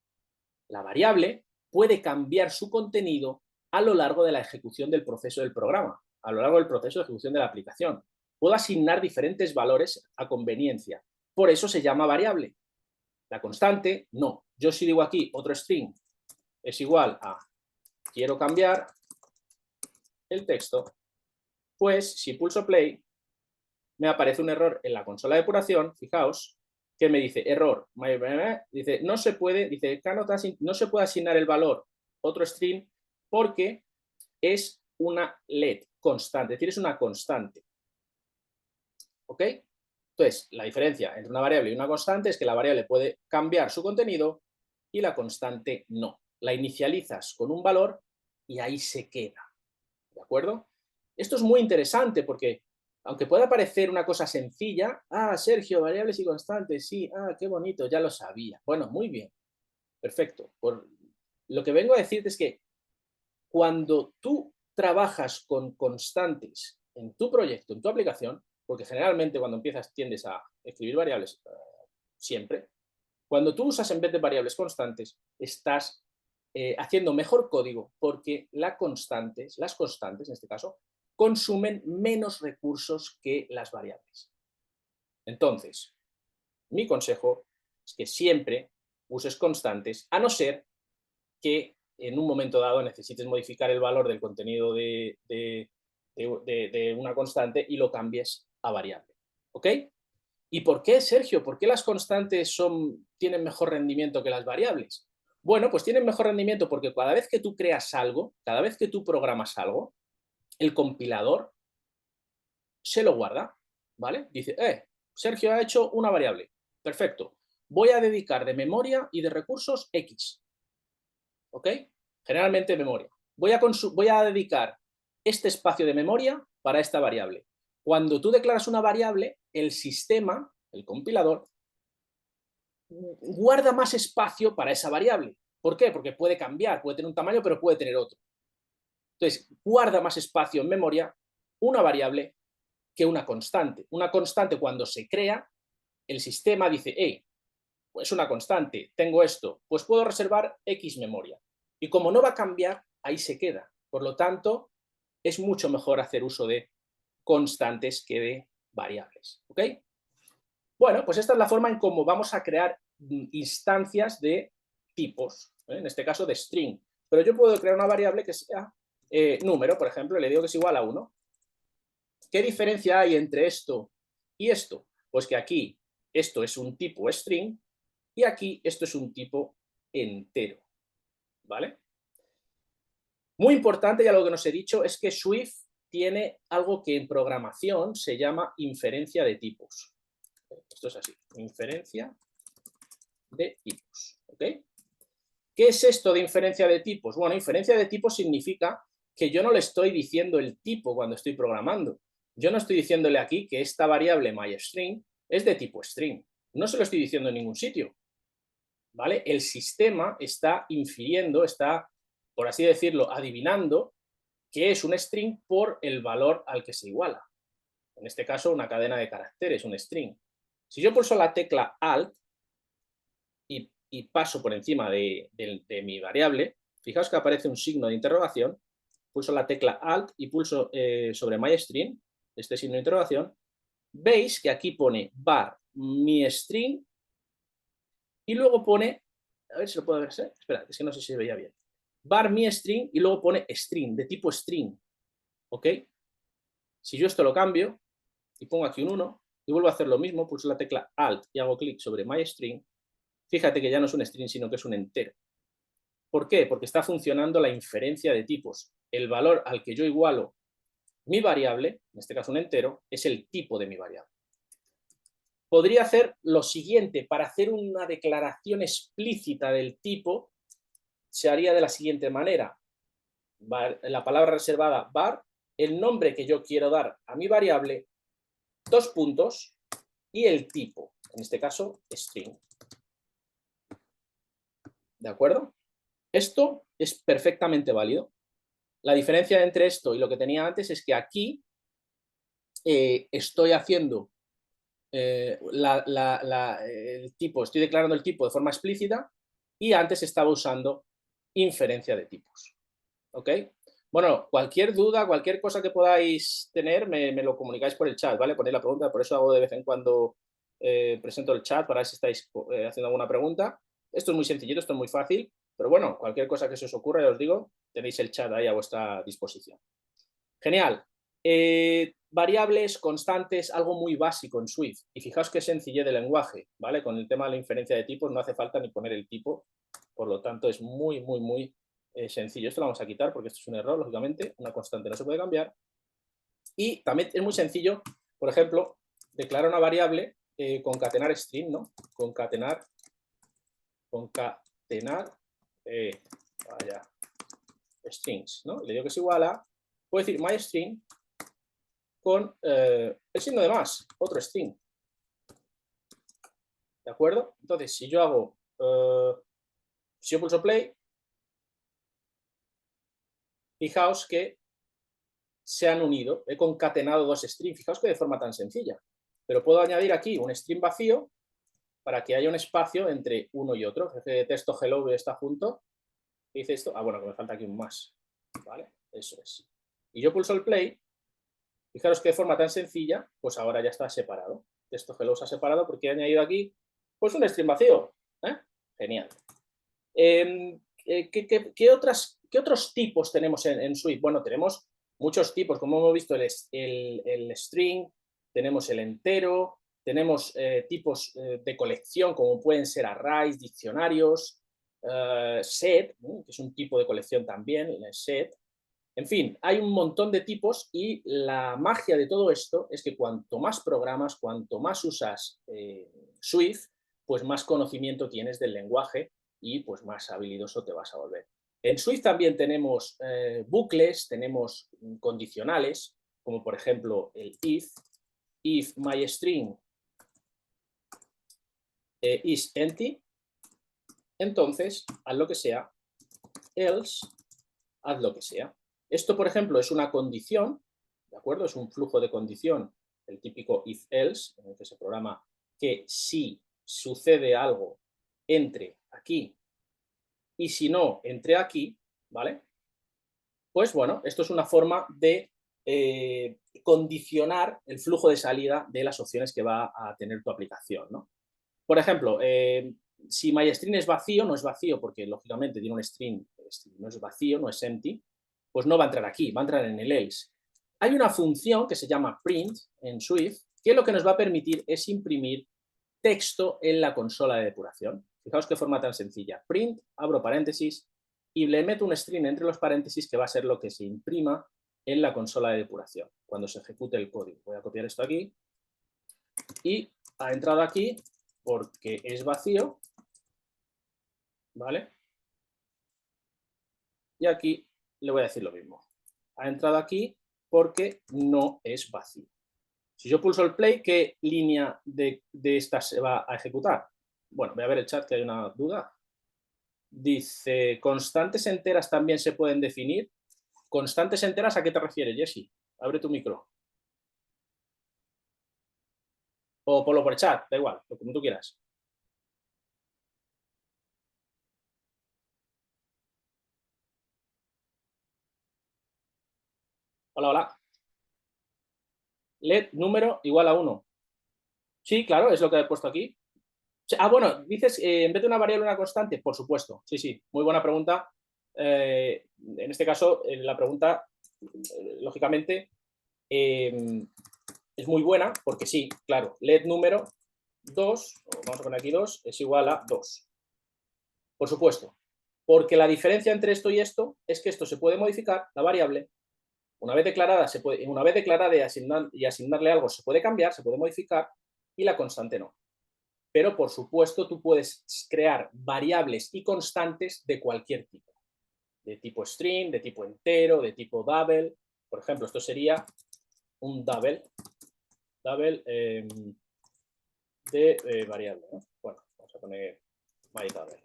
La variable puede cambiar su contenido a lo largo de la ejecución del proceso del programa, a lo largo del proceso de ejecución de la aplicación. Puedo asignar diferentes valores a conveniencia. Por eso se llama variable. La constante, no. Yo si digo aquí otro string es igual a quiero cambiar el texto, pues si pulso play me aparece un error en la consola de depuración, fijaos, que me dice error, dice no se puede, no se puede asignar el valor otro string porque es una let constante, es decir, es una constante. ¿Ok? Entonces, la diferencia entre una variable y una constante es que la variable puede cambiar su contenido y la constante no. La inicializas con un valor y ahí se queda. ¿De acuerdo? Esto es muy interesante porque, aunque pueda parecer una cosa sencilla, Sergio, variables y constantes, sí, qué bonito, ya lo sabía. Bueno, muy bien, perfecto. Lo que vengo a decirte es que cuando tú trabajas con constantes en tu proyecto, en tu aplicación, porque generalmente cuando empiezas tiendes a escribir variables siempre, cuando tú usas en vez de variables constantes, estás haciendo mejor código porque las constantes en este caso, consumen menos recursos que las variables. Entonces, mi consejo es que siempre uses constantes, a no ser que en un momento dado necesites modificar el valor del contenido de una constante y lo cambies a variable. ¿Ok? ¿Y por qué, Sergio? ¿Por qué las constantes tienen mejor rendimiento que las variables? Bueno, pues tienen mejor rendimiento porque cada vez que tú creas algo, cada vez que tú programas algo, el compilador se lo guarda, ¿vale? Dice, Sergio ha hecho una variable, perfecto, voy a dedicar de memoria y de recursos X, ¿ok? Generalmente memoria. Voy a dedicar este espacio de memoria para esta variable. Cuando tú declaras una variable, el sistema, el compilador, guarda más espacio para esa variable. ¿Por qué? Porque puede cambiar, puede tener un tamaño, pero puede tener otro. Entonces, guarda más espacio en memoria una variable que una constante. Una constante, cuando se crea, el sistema dice, hey, pues una constante, tengo esto, pues puedo reservar X memoria. Y como no va a cambiar, ahí se queda. Por lo tanto, es mucho mejor hacer uso de constantes que de variables. ¿Ok? Bueno, pues esta es la forma en cómo vamos a crear instancias de tipos, en este caso de string. Pero yo puedo crear una variable que sea número, por ejemplo, y le digo que es igual a 1. ¿Qué diferencia hay entre esto y esto? Pues que aquí esto es un tipo string y aquí esto es un tipo entero, ¿vale? Muy importante, y algo que nos he dicho, es que Swift tiene algo que en programación se llama inferencia de tipos. Esto es así, inferencia de tipos, ¿ok? ¿Qué es esto de inferencia de tipos? Bueno, inferencia de tipos significa que yo no le estoy diciendo el tipo cuando estoy programando. Yo no estoy diciéndole aquí que esta variable myString es de tipo string. No se lo estoy diciendo en ningún sitio, ¿vale? El sistema está infiriendo, está, por así decirlo, adivinando que es un string por el valor al que se iguala. En este caso, una cadena de caracteres, un string. Si yo pulso la tecla Alt y paso por encima de mi variable, fijaos que aparece un signo de interrogación, pulso la tecla Alt y pulso sobre myString, este signo de interrogación, veis que aquí pone var myString y luego pone, a ver si lo puedo ver, espera, es que no sé si se veía bien, var myString y luego pone string, de tipo string, ¿ok? Si yo esto lo cambio y pongo aquí un 1 y vuelvo a hacer lo mismo, pulso la tecla Alt y hago clic sobre myString, fíjate que ya no es un string, sino que es un entero. ¿Por qué? Porque está funcionando la inferencia de tipos. El valor al que yo igualo mi variable, en este caso un entero, es el tipo de mi variable. Podría hacer lo siguiente, para hacer una declaración explícita del tipo, se haría de la siguiente manera. La palabra reservada var, el nombre que yo quiero dar a mi variable, 2 puntos, y el tipo, en este caso string. ¿De acuerdo? Esto es perfectamente válido. La diferencia entre esto y lo que tenía antes es que aquí estoy haciendo el tipo, estoy declarando el tipo de forma explícita y antes estaba usando inferencia de tipos. ¿Ok? Bueno, cualquier duda, cualquier cosa que podáis tener, me lo comunicáis por el chat, ¿vale? Ponéis la pregunta, por eso hago de vez en cuando presento el chat para ver si estáis haciendo alguna pregunta. Esto es muy sencillito, esto es muy fácil, pero bueno, cualquier cosa que se os ocurra, ya os digo, tenéis el chat ahí a vuestra disposición. Genial. Variables, constantes, algo muy básico en Swift. Y fijaos qué sencillez de lenguaje, ¿vale? Con el tema de la inferencia de tipos no hace falta ni poner el tipo, por lo tanto es muy, muy, muy sencillo. Esto lo vamos a quitar porque esto es un error, lógicamente, una constante no se puede cambiar. Y también es muy sencillo, por ejemplo, declarar una variable, concatenar string, ¿no? Concatenar, vaya, strings, ¿no? Le digo que es igual a, puedo decir myString con el signo de más, otro string. ¿De acuerdo? Entonces, si yo hago, si yo pulso play, fijaos que se han unido, he concatenado dos strings, fijaos que de forma tan sencilla. Pero puedo añadir aquí un string vacío para que haya un espacio entre uno y otro. El texto hello está junto ¿Qué dice esto? Ah, bueno, que me falta aquí un más. ¿Vale? Eso es. Y yo pulso el play. Fijaros que de forma tan sencilla, pues ahora ya está separado. Esto hello se ha separado porque he añadido aquí, pues un string vacío. Genial. ¿Qué otros tipos tenemos en Swift? Bueno, tenemos muchos tipos, como hemos visto, el string, tenemos el entero, tenemos tipos de colección, como pueden ser arrays, diccionarios, set, que es un tipo de colección también, el set. En fin, hay un montón de tipos y la magia de todo esto es que cuanto más programas, cuanto más usas Swift, pues más conocimiento tienes del lenguaje y pues más habilidoso te vas a volver. En Swift también tenemos bucles, tenemos condicionales, como por ejemplo el if myString is empty, entonces haz lo que sea, else haz lo que sea. Esto, por ejemplo, es una condición, ¿de acuerdo? Es un flujo de condición, el típico if-else, en el que se programa que si sucede algo, entre aquí, y si no, entre aquí, ¿vale? Pues bueno, esto es una forma de condicionar el flujo de salida de las opciones que va a tener tu aplicación, ¿no? Por ejemplo, si myString es vacío, no es vacío porque lógicamente tiene un string, no es vacío, no es empty, pues no va a entrar aquí, va a entrar en el else. Hay una función que se llama print en Swift que lo que nos va a permitir es imprimir texto en la consola de depuración. Fijaos qué forma tan sencilla. Print, abro paréntesis y le meto un string entre los paréntesis que va a ser lo que se imprima en la consola de depuración cuando se ejecute el código. Voy a copiar esto aquí y ha entrado aquí porque es vacío, ¿vale? Y aquí le voy a decir lo mismo. Ha entrado aquí porque no es vacío. Si yo pulso el play, ¿qué línea de esta se va a ejecutar? Bueno, voy a ver el chat que hay una duda. Dice, ¿constantes enteras también se pueden definir? ¿Constantes enteras a qué te refieres, Jessy? Abre tu micro. O ponlo por el chat, da igual, como tú quieras. Hola, hola. Let número igual a 1. Sí, claro, es lo que he puesto aquí. Ah, bueno, dices, en vez de una variable, una constante, por supuesto. Sí, sí, muy buena pregunta. En este caso, la pregunta, lógicamente, es muy buena porque sí, claro, let número 2, vamos a poner aquí 2, es igual a 2. Por supuesto, porque la diferencia entre esto y esto es que esto se puede modificar, la variable, una vez declarada, y asignarle algo se puede cambiar, se puede modificar, y la constante no. Pero, por supuesto, tú puedes crear variables y constantes de cualquier tipo. De tipo string, de tipo entero, de tipo double. Por ejemplo, esto sería un double de variable, ¿no? Bueno, vamos a poner myDouble.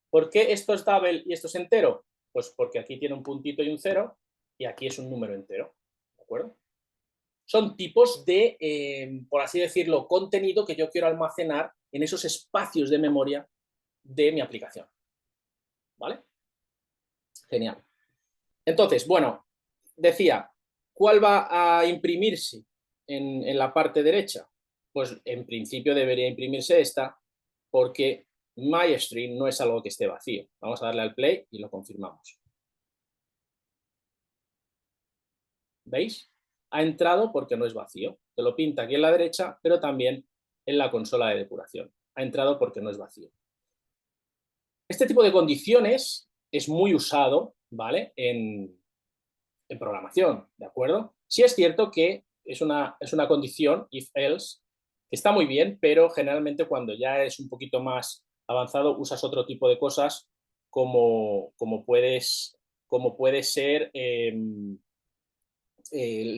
¿Por qué esto es double y esto es entero? Pues porque aquí tiene un puntito y un cero y aquí es un número entero, ¿de acuerdo? Son tipos de, por así decirlo, contenido que yo quiero almacenar en esos espacios de memoria de mi aplicación. ¿Vale? Genial. Entonces, bueno, decía, ¿cuál va a imprimirse en la parte derecha? Pues en principio debería imprimirse esta, porque myString no es algo que esté vacío. Vamos a darle al play y lo confirmamos. ¿Veis? Ha entrado porque no es vacío. Te lo pinta aquí en la derecha, pero también en la consola de depuración. Ha entrado porque no es vacío. Este tipo de condiciones es muy usado, ¿vale? En programación, ¿de acuerdo? Sí es cierto que es una condición, if-else, que está muy bien, pero generalmente cuando ya es un poquito más avanzado usas otro tipo de cosas como puede ser el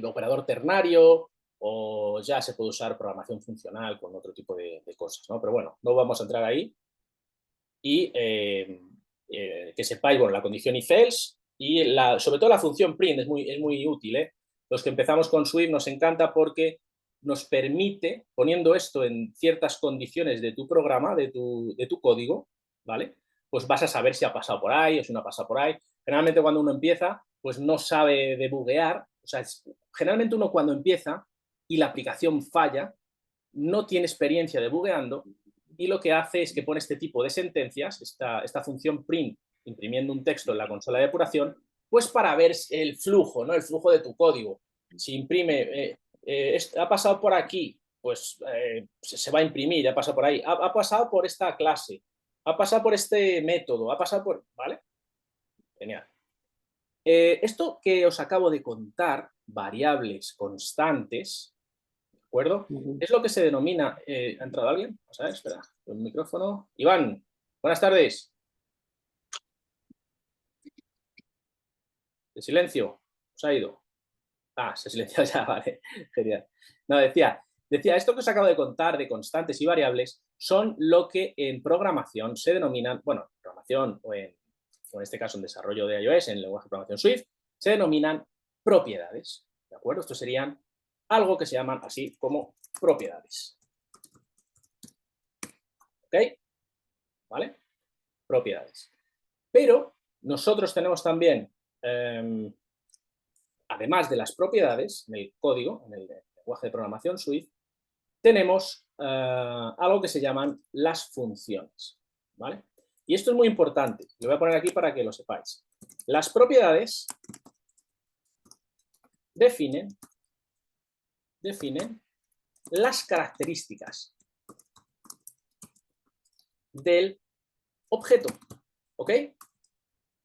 operador ternario o ya se puede usar programación funcional con otro tipo de cosas, ¿no? Pero bueno, no vamos a entrar ahí. Y que sepáis, bueno, la condición if-else y sobre todo la función print es muy útil, ¿eh? Los que empezamos con Swift nos encanta porque nos permite, poniendo esto en ciertas condiciones de tu programa, de tu código, ¿vale? Pues vas a saber si ha pasado por ahí o si no ha pasado por ahí. Generalmente cuando uno empieza, pues no sabe debuguear. O sea, generalmente uno cuando empieza y la aplicación falla, no tiene experiencia debugueando y lo que hace es que pone este tipo de sentencias, esta función print, imprimiendo un texto en la consola de depuración, pues para ver el flujo, ¿no? El flujo de tu código. Si imprime, ha pasado por aquí, pues se va a imprimir, ha pasado por ahí, ha pasado por esta clase, ha pasado por este método, ha pasado por... ¿Vale? Genial. Esto que os acabo de contar, variables constantes, ¿de acuerdo? Es lo que se denomina... ¿Ha entrado alguien? Vamos a ver, espera, el micrófono. Iván, buenas tardes. De silencio, se ha ido. Ah, se ha silenciado ya, vale, genial. No, decía, esto que os acabo de contar de constantes y variables son lo que en programación se denominan, bueno, programación o en este caso en desarrollo de iOS, en el lenguaje de programación Swift, se denominan propiedades, ¿de acuerdo? Estos serían algo que se llaman así como propiedades. ¿Ok? ¿Vale? Propiedades. Pero nosotros tenemos también, además de las propiedades, en el código, en el lenguaje de programación Swift, tenemos algo que se llaman las funciones, ¿vale? Y esto es muy importante, lo voy a poner aquí para que lo sepáis. Las propiedades definen las características del objeto, ¿ok?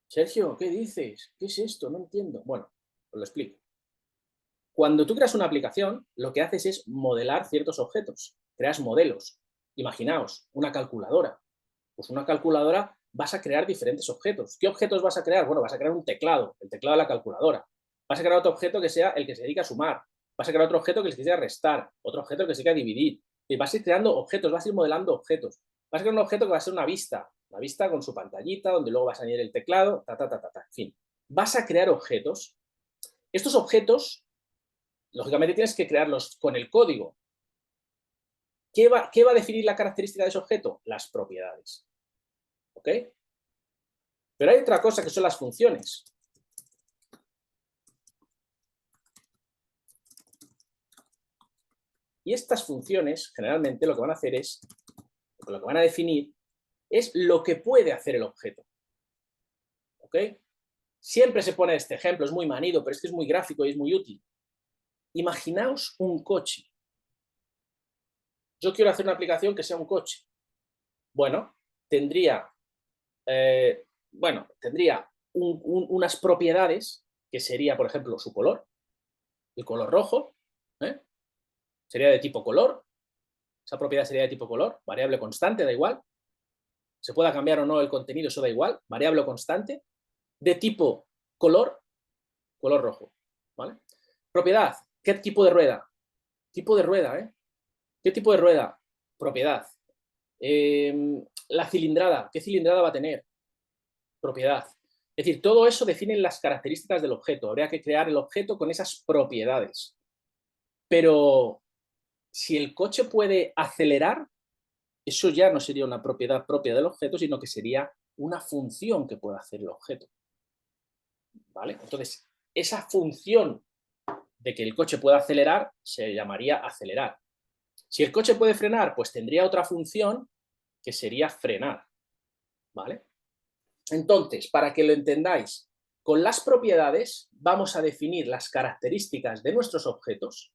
Sergio, ¿qué dices? ¿Qué es esto? No entiendo. Bueno, os lo explico. Cuando tú creas una aplicación, lo que haces es modelar ciertos objetos, creas modelos. Imaginaos, una calculadora. Pues una calculadora vas a crear diferentes objetos. ¿Qué objetos vas a crear? Bueno, vas a crear un teclado, el teclado de la calculadora. Vas a crear otro objeto que sea el que se dedica a sumar. Vas a crear otro objeto que se dedica a restar, otro objeto que se dedica a dividir. Y vas a ir creando objetos, vas a ir modelando objetos. Vas a crear un objeto que va a ser una vista con su pantallita, donde luego vas a añadir el teclado, en fin. Vas a crear objetos. Estos objetos lógicamente tienes que crearlos con el código. ¿Qué va a definir la característica de ese objeto? Las propiedades. ¿Ok? Pero hay otra cosa que son las funciones. Y estas funciones, generalmente, lo que van a hacer es, lo que van a definir, es lo que puede hacer el objeto. ¿Ok? Siempre se pone este ejemplo, es muy manido, pero es que es muy gráfico y es muy útil. Imaginaos un coche. Yo quiero hacer una aplicación que sea un coche. Bueno, tendría unas propiedades que sería, por ejemplo, su color, el color rojo, sería de tipo color, esa propiedad sería de tipo color, variable constante, da igual, se pueda cambiar o no el contenido, eso da igual, variable constante, de tipo color, color rojo, ¿vale? Propiedad, ¿qué tipo de rueda? Tipo de rueda, ¿eh? ¿Qué tipo de rueda? Propiedad. La cilindrada, ¿qué cilindrada va a tener? Propiedad. Es decir, todo eso define las características del objeto. Habría que crear el objeto con esas propiedades. Pero si el coche puede acelerar, eso ya no sería una propiedad propia del objeto, sino que sería una función que puede hacer el objeto. ¿Vale? Entonces, esa función de que el coche pueda acelerar se llamaría acelerar. Si el coche puede frenar, pues tendría otra función que sería frenar. ¿Vale? Entonces, para que lo entendáis, con las propiedades vamos a definir las características de nuestros objetos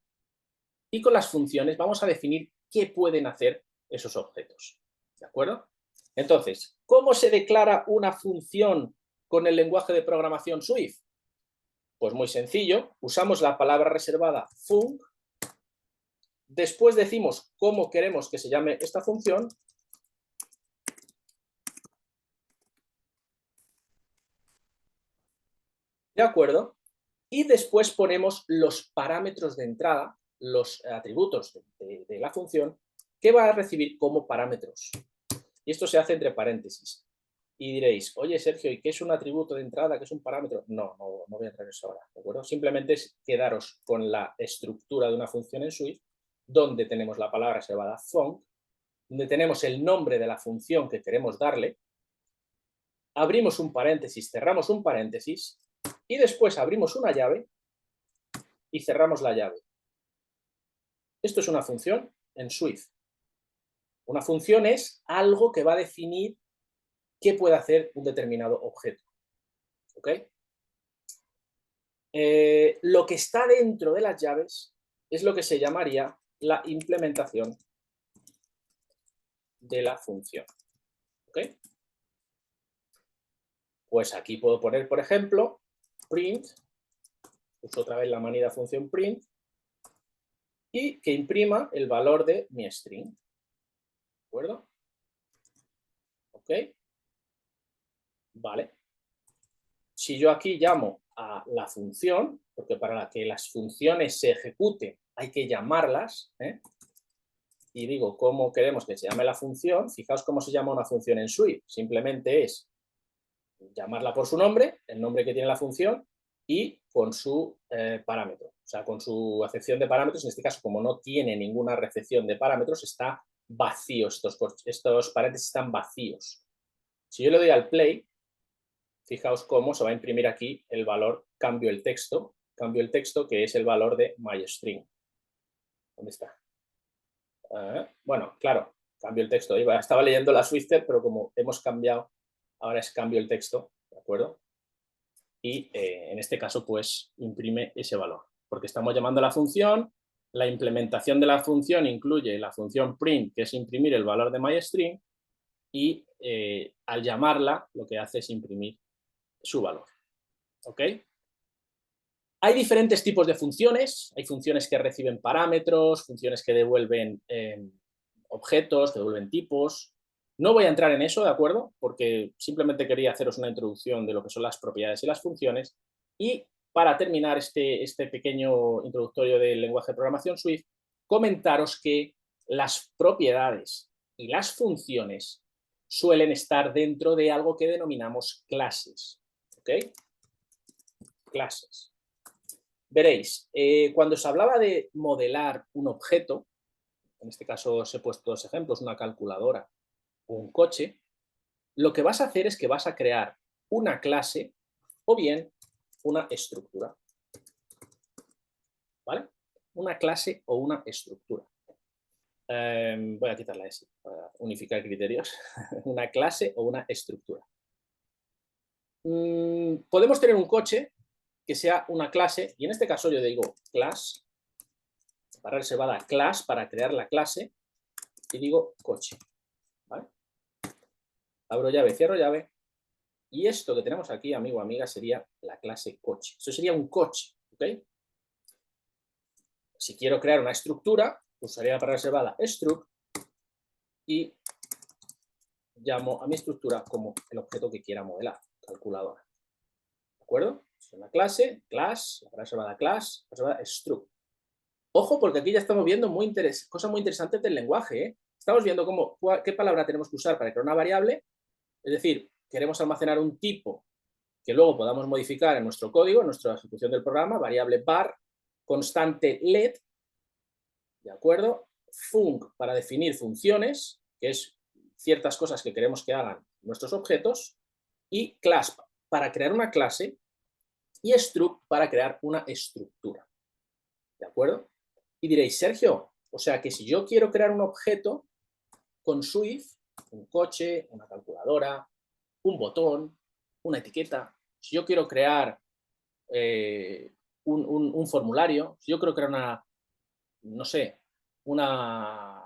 y con las funciones vamos a definir qué pueden hacer esos objetos. ¿De acuerdo? Entonces, ¿cómo se declara una función con el lenguaje de programación Swift? Pues muy sencillo, usamos la palabra reservada func, después decimos cómo queremos que se llame esta función ¿de acuerdo? Y después ponemos los parámetros de entrada, los atributos de la función que va a recibir como parámetros. Y esto se hace entre paréntesis. Y diréis, oye Sergio, ¿y qué es un atributo de entrada? ¿Qué es un parámetro? No voy a entrar en eso ahora, ¿de acuerdo? Simplemente es quedaros con la estructura de una función en Swift, donde tenemos la palabra reservada func, donde tenemos el nombre de la función que queremos darle, abrimos un paréntesis, cerramos un paréntesis y después abrimos una llave y cerramos la llave. Esto es una función en Swift. Una función es algo que va a definir qué puede hacer un determinado objeto. ¿Ok? Lo que está dentro de las llaves es lo que se llamaría la implementación de la función. ¿Ok? Pues aquí puedo poner, por ejemplo, print, uso otra vez la manida función print, y que imprima el valor de mi string. ¿De acuerdo? ¿Ok? Vale. Si yo aquí llamo a la función, porque para que las funciones se ejecuten hay que llamarlas, y digo cómo queremos que se llame la función, fijaos cómo se llama una función en Swift, simplemente es llamarla por su nombre, el nombre que tiene la función, y con su parámetro, o sea, con su acepción de parámetros. En este caso, como no tiene ninguna recepción de parámetros, está vacío, estos paréntesis están vacíos. Si yo le doy al play, fijaos cómo se va a imprimir aquí el valor cambio el texto, que es el valor de myString. ¿Dónde está? Bueno, claro, cambio el texto. Estaba leyendo la Swifter, pero como hemos cambiado, ahora es cambio el texto, ¿de acuerdo? Y en este caso, pues, imprime ese valor, porque estamos llamando a la función, la implementación de la función incluye la función print, que es imprimir el valor de myString, y al llamarla, lo que hace es imprimir su valor. ¿Ok? Hay diferentes tipos de funciones, hay funciones que reciben parámetros, funciones que devuelven objetos, que devuelven tipos. No voy a entrar en eso, ¿de acuerdo? Porque simplemente quería haceros una introducción de lo que son las propiedades y las funciones. Y para terminar este pequeño introductorio del lenguaje de programación Swift, comentaros que las propiedades y las funciones suelen estar dentro de algo que denominamos clases. ¿Ok? Clases. Veréis, cuando se hablaba de modelar un objeto, en este caso os he puesto dos ejemplos, una calculadora o un coche, lo que vas a hacer es que vas a crear una clase o bien una estructura. ¿Vale? Una clase o una estructura. Voy a quitar la S para unificar criterios. Una clase o una estructura. Podemos tener un coche que sea una clase, y en este caso yo digo class, barra reservada class para crear la clase, y digo coche. ¿Vale? Abro llave, cierro llave, y esto que tenemos aquí, amigo o amiga, sería la clase coche. Eso sería un coche, ¿ok? Si quiero crear una estructura, usaría la palabra reservada struct y llamo a mi estructura como el objeto que quiera modelar, calculadora. ¿De acuerdo? Es una clase, class, la palabra reservada class, la reservada struct. Ojo, porque aquí ya estamos viendo cosas muy interesantes del lenguaje, ¿eh? Estamos viendo qué palabra tenemos que usar para crear una variable, es decir, queremos almacenar un tipo que luego podamos modificar en nuestro código, en nuestra ejecución del programa, variable var, constante let, ¿de acuerdo? Func para definir funciones, que es ciertas cosas que queremos que hagan nuestros objetos, y class para crear una clase, y struct para crear una estructura, ¿de acuerdo? Y diréis, Sergio, o sea que si yo quiero crear un objeto con Swift, un coche, una calculadora, un botón, una etiqueta, si yo quiero crear un formulario, si yo quiero crear no sé, una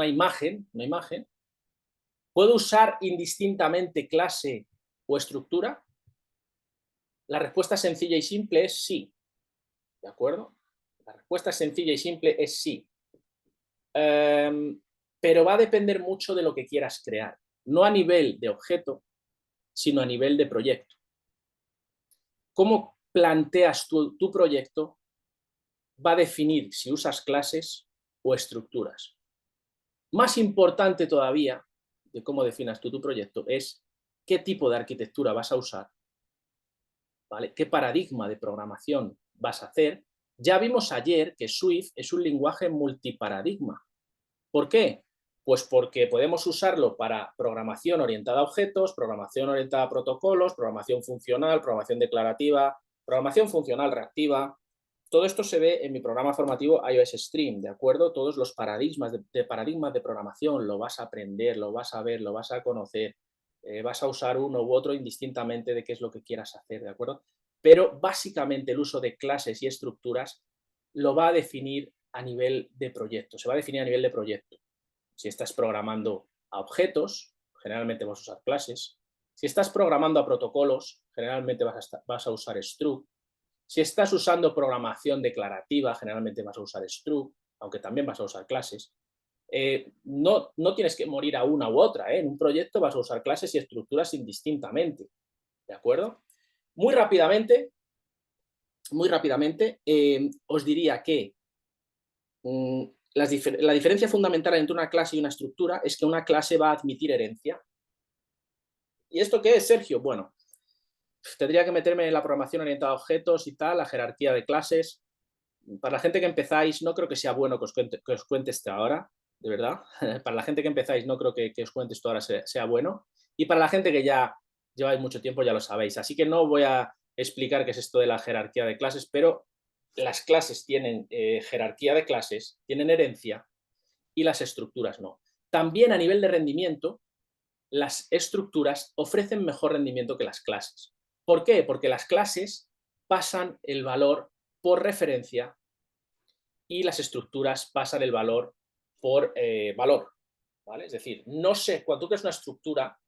imagen, ¿puedo usar indistintamente clase o estructura? La respuesta sencilla y simple es sí, ¿de acuerdo? La respuesta sencilla y simple es sí. Pero va a depender mucho de lo que quieras crear, no a nivel de objeto, sino a nivel de proyecto. ¿Cómo planteas tu proyecto? Va a definir si usas clases o estructuras. Más importante todavía de cómo definas tú tu proyecto es qué tipo de arquitectura vas a usar, ¿vale? ¿Qué paradigma de programación vas a hacer? Ya vimos ayer que Swift es un lenguaje multiparadigma. ¿Por qué? Pues porque podemos usarlo para programación orientada a objetos, programación orientada a protocolos, programación funcional, programación declarativa, programación funcional reactiva. Todo esto se ve en mi programa formativo iOS Stream, ¿de acuerdo? Todos los paradigmas de programación lo vas a aprender, lo vas a ver, lo vas a conocer, vas a usar uno u otro indistintamente de qué es lo que quieras hacer, ¿de acuerdo? Pero básicamente el uso de clases y estructuras lo va a definir a nivel de proyecto, se va a definir a nivel de proyecto. Si estás programando a objetos, generalmente vas a usar clases. Si estás programando a protocolos, generalmente vas a usar struct. Si estás usando programación declarativa, generalmente vas a usar struct, aunque también vas a usar clases. No tienes que morir a una u otra. En un proyecto vas a usar clases y estructuras indistintamente. ¿De acuerdo? Muy rápidamente, os diría que la diferencia fundamental entre una clase y una estructura es que una clase va a admitir herencia. ¿Y esto qué es, Sergio? Bueno, tendría que meterme en la programación orientada a objetos y tal, la jerarquía de clases. Para la gente que empezáis, no creo que sea bueno que os cuente esto ahora, de verdad. Para la gente que empezáis, no creo que os cuente esto ahora sea bueno. Y para la gente que ya lleváis mucho tiempo, ya lo sabéis. Así que no voy a explicar qué es esto de la jerarquía de clases, pero las clases tienen jerarquía de clases, tienen herencia, y las estructuras no. También a nivel de rendimiento, las estructuras ofrecen mejor rendimiento que las clases. ¿Por qué? Porque las clases pasan el valor por referencia y las estructuras pasan el valor por valor. ¿Vale? Es decir, no sé, cuando tú creas una estructura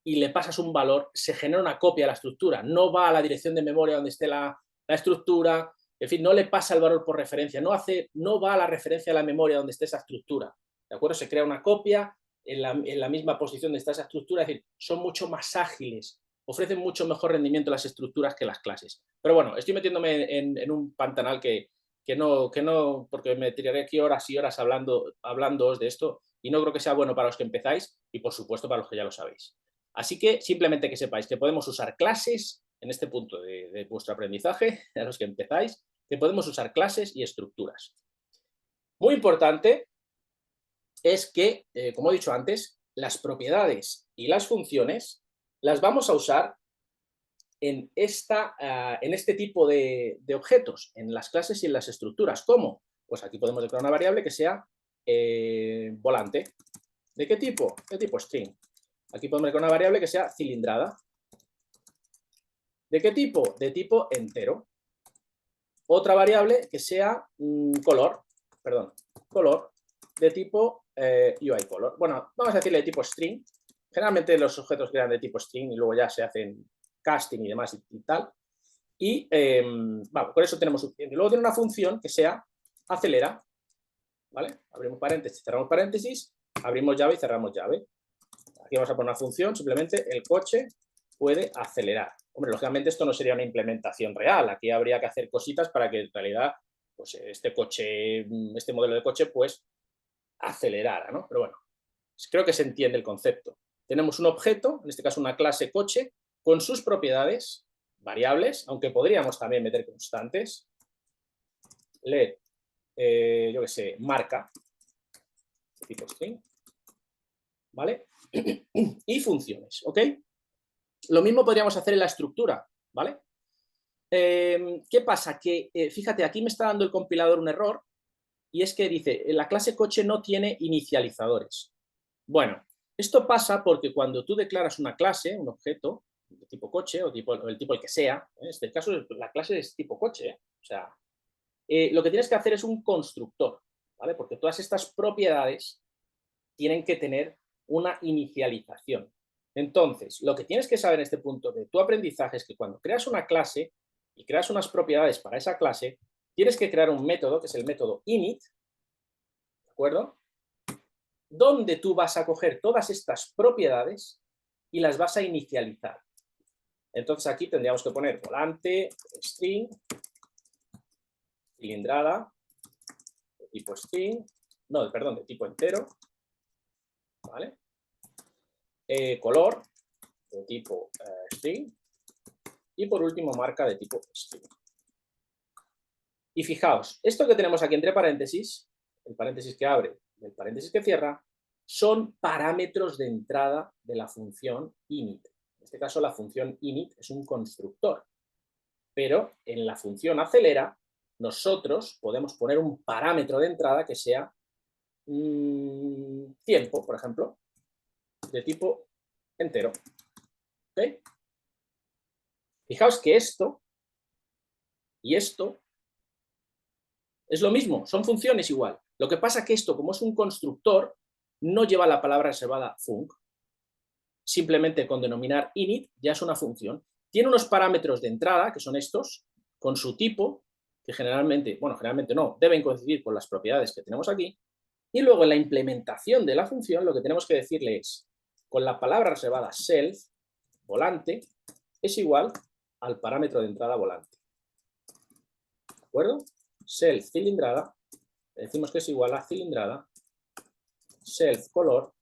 y le pasas un valor, se genera una copia de la estructura, no va a la dirección de memoria donde esté la estructura, en fin, no le pasa el valor por referencia, no va a la referencia de la memoria donde esté esa estructura, ¿de acuerdo? Se crea una copia en la misma posición donde está esa estructura, es decir, son mucho más ágiles, ofrecen mucho mejor rendimiento las estructuras que las clases. Pero bueno, estoy metiéndome en un pantanal que no, porque me tiraré aquí horas y horas hablándoos de esto y no creo que sea bueno para los que empezáis y por supuesto para los que ya lo sabéis. Así que simplemente que sepáis que podemos usar clases en este punto de vuestro aprendizaje, a los que empezáis, que podemos usar clases y estructuras. Muy importante es que, como he dicho antes, las propiedades y las funciones las vamos a usar en este tipo de objetos, en las clases y en las estructuras. ¿Cómo? Pues aquí podemos declarar una variable que sea volante. ¿De qué tipo? De tipo string. Aquí podemos declarar una variable que sea cilindrada. ¿De qué tipo? De tipo entero. Otra variable que sea color de tipo UI color. Bueno, vamos a decirle de tipo string. Generalmente los objetos quedan de tipo string y luego ya se hacen casting y demás y tal. Y con eso tenemos suficiente. Luego tiene una función que sea acelera. ¿Vale? Abrimos paréntesis, cerramos paréntesis, abrimos llave y cerramos llave. Aquí vamos a poner una función, simplemente el coche puede acelerar. Hombre, lógicamente esto no sería una implementación real. Aquí habría que hacer cositas para que en realidad pues, este modelo de coche pues acelerara, ¿no? Pero bueno, creo que se entiende el concepto. Tenemos un objeto, en este caso una clase coche, con sus propiedades variables, aunque podríamos también meter constantes. Let, yo qué sé, marca, tipo string, ¿vale? Y funciones, ¿ok? Lo mismo podríamos hacer en la estructura, ¿vale? ¿Qué pasa? Que, fíjate, aquí me está dando el compilador un error y es que dice, la clase coche no tiene inicializadores. Bueno, esto pasa porque cuando tú declaras una clase, un objeto, de tipo coche o el tipo el que sea, en este caso la clase es tipo coche, o sea, lo que tienes que hacer es un constructor, ¿vale? Porque todas estas propiedades tienen que tener una inicialización. Entonces, lo que tienes que saber en este punto de tu aprendizaje es que cuando creas una clase y creas unas propiedades para esa clase, tienes que crear un método, que es el método init, ¿de acuerdo? Donde tú vas a coger todas estas propiedades y las vas a inicializar. Entonces aquí tendríamos que poner volante, string, cilindrada, de tipo string, no, perdón, de tipo entero, ¿vale? Color, de tipo string, y por último marca de tipo string. Y fijaos, esto que tenemos aquí entre paréntesis, el paréntesis que abre y el paréntesis que cierra, son parámetros de entrada de la función init. En este caso, la función init es un constructor, pero en la función acelera nosotros podemos poner un parámetro de entrada que sea tiempo, por ejemplo, de tipo entero. ¿Okay? Fijaos que esto y esto es lo mismo, son funciones igual. Lo que pasa es que esto, como es un constructor, no lleva la palabra reservada func. Simplemente con denominar init ya es una función. Tiene unos parámetros de entrada, que son estos, con su tipo, que generalmente, bueno, generalmente no, deben coincidir con las propiedades que tenemos aquí. Y luego en la implementación de la función lo que tenemos que decirle es, con la palabra reservada self, volante, es igual al parámetro de entrada volante. ¿De acuerdo? Self cilindrada, le decimos que es igual a cilindrada. Self color,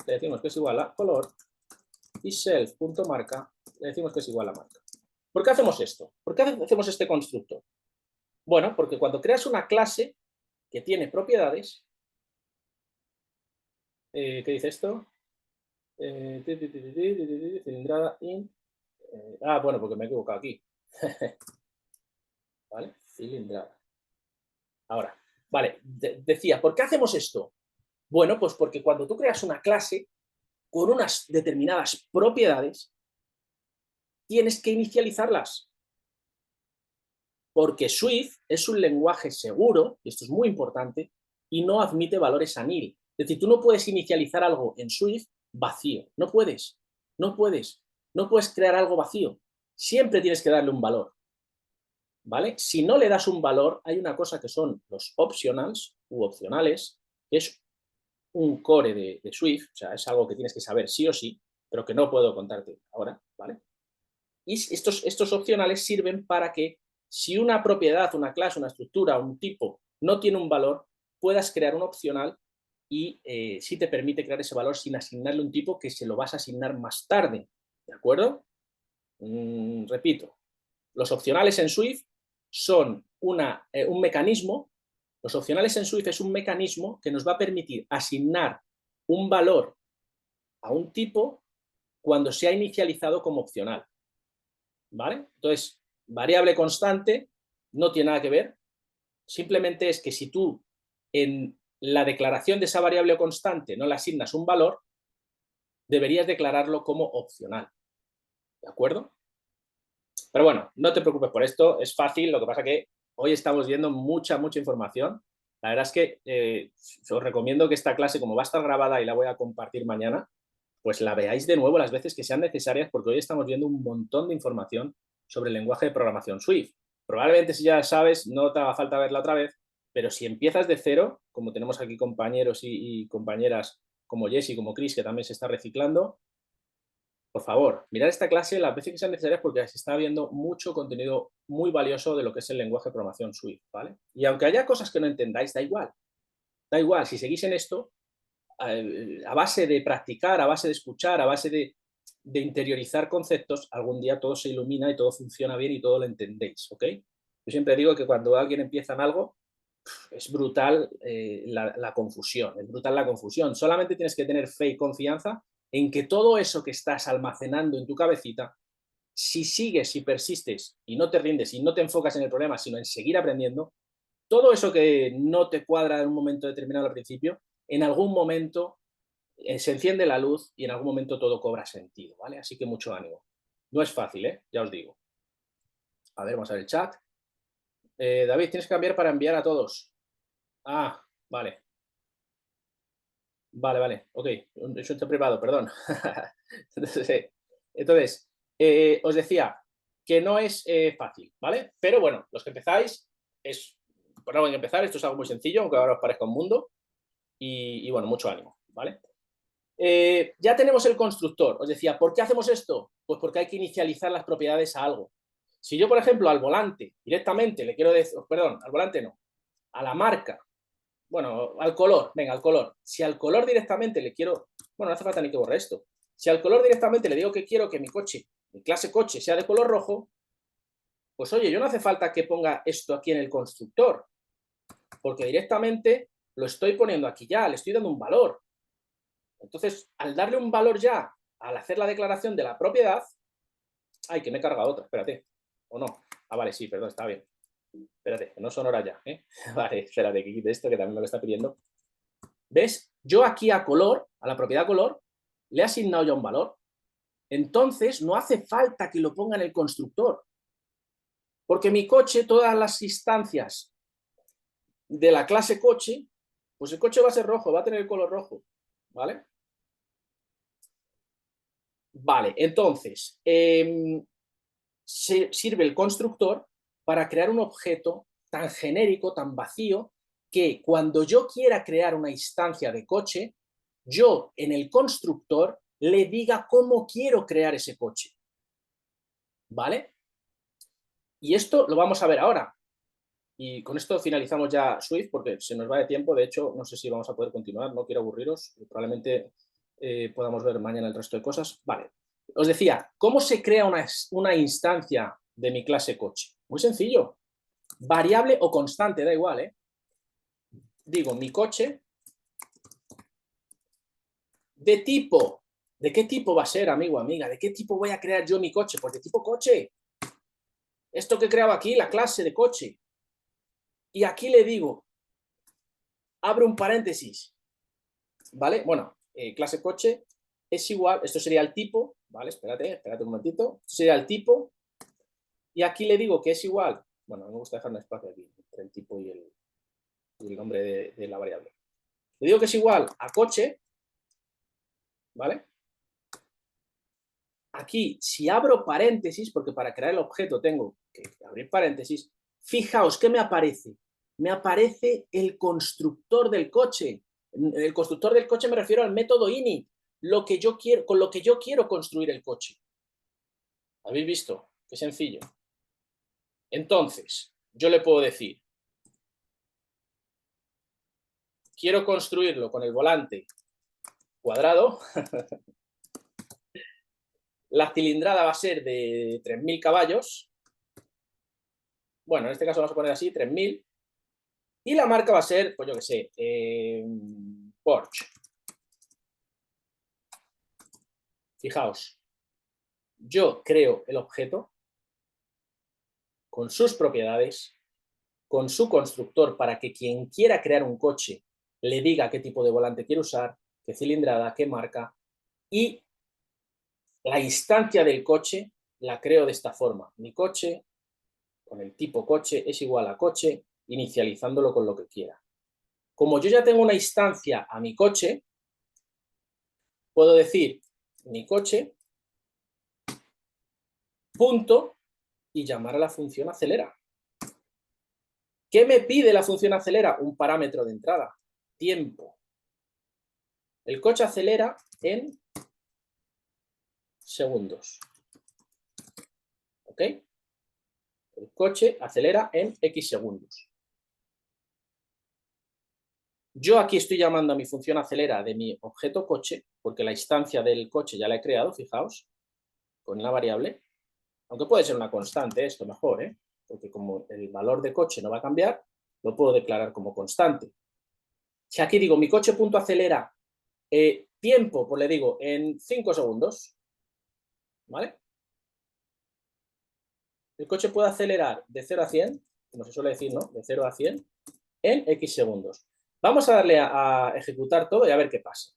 le decimos que es igual a color. Y self.marca, le decimos que es igual a marca. ¿Por qué hacemos esto? ¿Por qué hacemos este constructor? Bueno, porque cuando creas una clase que tiene propiedades, ¿qué dice esto? Cilindrada in. Bueno, porque me he equivocado aquí. ¿Vale? Cilindrada. Ahora, vale, decía, ¿por qué hacemos esto? Bueno, pues porque cuando tú creas una clase con unas determinadas propiedades, tienes que inicializarlas. Porque Swift es un lenguaje seguro, y esto es muy importante, y no admite valores a nil. Es decir, tú no puedes inicializar algo en Swift vacío. No puedes. No puedes. No puedes crear algo vacío. Siempre tienes que darle un valor. ¿Vale? Si no le das un valor, hay una cosa que son los optionals u opcionales, que es un core de Swift, o sea, es algo que tienes que saber sí o sí, pero que no puedo contarte ahora, ¿vale? Y estos opcionales sirven para que si una propiedad, una clase, una estructura, un tipo no tiene un valor, puedas crear un opcional y sí te permite crear ese valor sin asignarle un tipo que se lo vas a asignar más tarde, ¿de acuerdo? Repito, los opcionales en Swift son un mecanismo, los opcionales en Swift es un mecanismo que nos va a permitir asignar un valor a un tipo cuando se ha inicializado como opcional. ¿Vale? Entonces, variable constante no tiene nada que ver, simplemente es que si tú en la declaración de esa variable constante no le asignas un valor, deberías declararlo como opcional, ¿de acuerdo? Pero bueno, no te preocupes por esto, es fácil, lo que pasa que hoy estamos viendo mucha información. La verdad es que os recomiendo que esta clase, como va a estar grabada y la voy a compartir mañana, pues la veáis de nuevo las veces que sean necesarias, porque hoy estamos viendo un montón de información sobre el lenguaje de programación Swift. Probablemente si ya sabes, no te haga falta verla otra vez, pero si empiezas de cero, como tenemos aquí compañeros y compañeras como Jessy, como Chris, que también se está reciclando, por favor, mirad esta clase las veces que sean necesarias porque se está viendo mucho contenido muy valioso de lo que es el lenguaje de programación Swift, ¿vale? Y aunque haya cosas que no entendáis, da igual, si seguís en esto, a base de practicar, a base de escuchar, a base de interiorizar conceptos, algún día todo se ilumina y todo funciona bien y todo lo entendéis, ¿ok? Yo siempre digo que cuando alguien empieza en algo, es brutal la confusión, es brutal la confusión. Solamente tienes que tener fe y confianza en que todo eso que estás almacenando en tu cabecita, si sigues, si persistes y no te rindes y no te enfocas en el problema, sino en seguir aprendiendo, todo eso que no te cuadra en un momento determinado al principio, en algún momento se enciende la luz y en algún momento todo cobra sentido, ¿vale? Así que mucho ánimo. No es fácil, ¿eh? Ya os digo. A ver, vamos a ver el chat. David, tienes que cambiar para enviar a todos. Ah, vale. Vale, ok. Eso está privado, perdón. Entonces, os decía que no es fácil, ¿vale? Pero bueno, los que empezáis, por algo hay que empezar, esto es algo muy sencillo, aunque ahora os parezca un mundo, y bueno, mucho ánimo, ¿vale? Ya tenemos el constructor. Os decía, ¿por qué hacemos esto? Pues porque hay que inicializar las propiedades a algo. Si yo, por ejemplo, al volante directamente le quiero decir, perdón, al volante no, a la marca, bueno, al color, venga, al color. Si al color directamente le quiero, bueno, no hace falta ni que borre esto. Si al color directamente le digo que quiero que mi coche, mi clase coche, sea de color rojo, pues oye, yo no hace falta que ponga esto aquí en el constructor, porque directamente lo estoy poniendo aquí ya, le estoy dando un valor. Entonces, al darle un valor ya, al hacer la declaración de la propiedad, ¡ay, que me he cargado otra! Espérate. ¿O no? Ah, vale, sí, perdón, está bien. Espérate, que no son horas ya, ¿eh? Vale, espérate, que quite esto, que también me lo está pidiendo. ¿Ves? Yo aquí a color, a la propiedad color, le he asignado ya un valor. Entonces, no hace falta que lo ponga en el constructor. Porque mi coche, todas las instancias de la clase coche, pues el coche va a ser rojo, va a tener el color rojo, ¿vale? Vale, entonces, sirve el constructor para crear un objeto tan genérico, tan vacío, que cuando yo quiera crear una instancia de coche, yo en el constructor le diga cómo quiero crear ese coche. ¿Vale? Y esto lo vamos a ver ahora. Y con esto finalizamos ya Swift porque se nos va de tiempo. De hecho, no sé si vamos a poder continuar, no quiero aburriros. Probablemente podamos ver mañana el resto de cosas. Vale. Os decía, ¿cómo se crea una instancia de mi clase coche? Muy sencillo. Variable o constante, da igual, ¿eh? Digo, mi coche de tipo. ¿De qué tipo va a ser, amigo o amiga? ¿De qué tipo voy a crear yo mi coche? Pues de tipo coche. Esto que he creado aquí, la clase de coche. Y aquí le digo, abro un paréntesis, ¿vale? Bueno, clase coche es igual, esto sería el tipo, ¿vale? Espérate un momentito. Esto sería el tipo. Y aquí le digo que es igual, bueno, me gusta dejar un espacio aquí entre el tipo y el nombre de la variable. Le digo que es igual a coche, ¿vale? Aquí, si abro paréntesis, porque para crear el objeto tengo que abrir paréntesis, fijaos, ¿qué me aparece? Me aparece el constructor del coche. El constructor del coche me refiero al método init, lo que yo quiero, con lo que yo quiero construir el coche. ¿Habéis visto? Qué sencillo. Entonces, yo le puedo decir, quiero construirlo con el volante cuadrado. La cilindrada va a ser de 3.000 caballos. Bueno, en este caso vamos a poner así, 3.000. Y la marca va a ser, pues yo qué sé, Porsche. Fijaos, yo creo el objeto con sus propiedades, con su constructor, para que quien quiera crear un coche le diga qué tipo de volante quiere usar, qué cilindrada, qué marca, y la instancia del coche la creo de esta forma. Mi coche, con el tipo coche, es igual a coche, inicializándolo con lo que quiera. Como yo ya tengo una instancia a mi coche, puedo decir mi coche, punto, y llamar a la función acelera. ¿Qué me pide la función acelera? Un parámetro de entrada, tiempo. El coche acelera en segundos. ¿Ok? El coche acelera en X segundos. Yo aquí estoy llamando a mi función acelera de mi objeto coche, porque la instancia del coche ya la he creado, fijaos, con la variable. Aunque puede ser una constante esto, mejor, ¿eh? Porque como el valor de coche no va a cambiar, lo puedo declarar como constante. Si aquí digo mi coche.acelera tiempo, pues le digo en 5 segundos, ¿vale? El coche puede acelerar de 0 a 100, como se suele decir, ¿no? De 0 a 100 en X segundos. Vamos a darle a ejecutar todo y a ver qué pasa.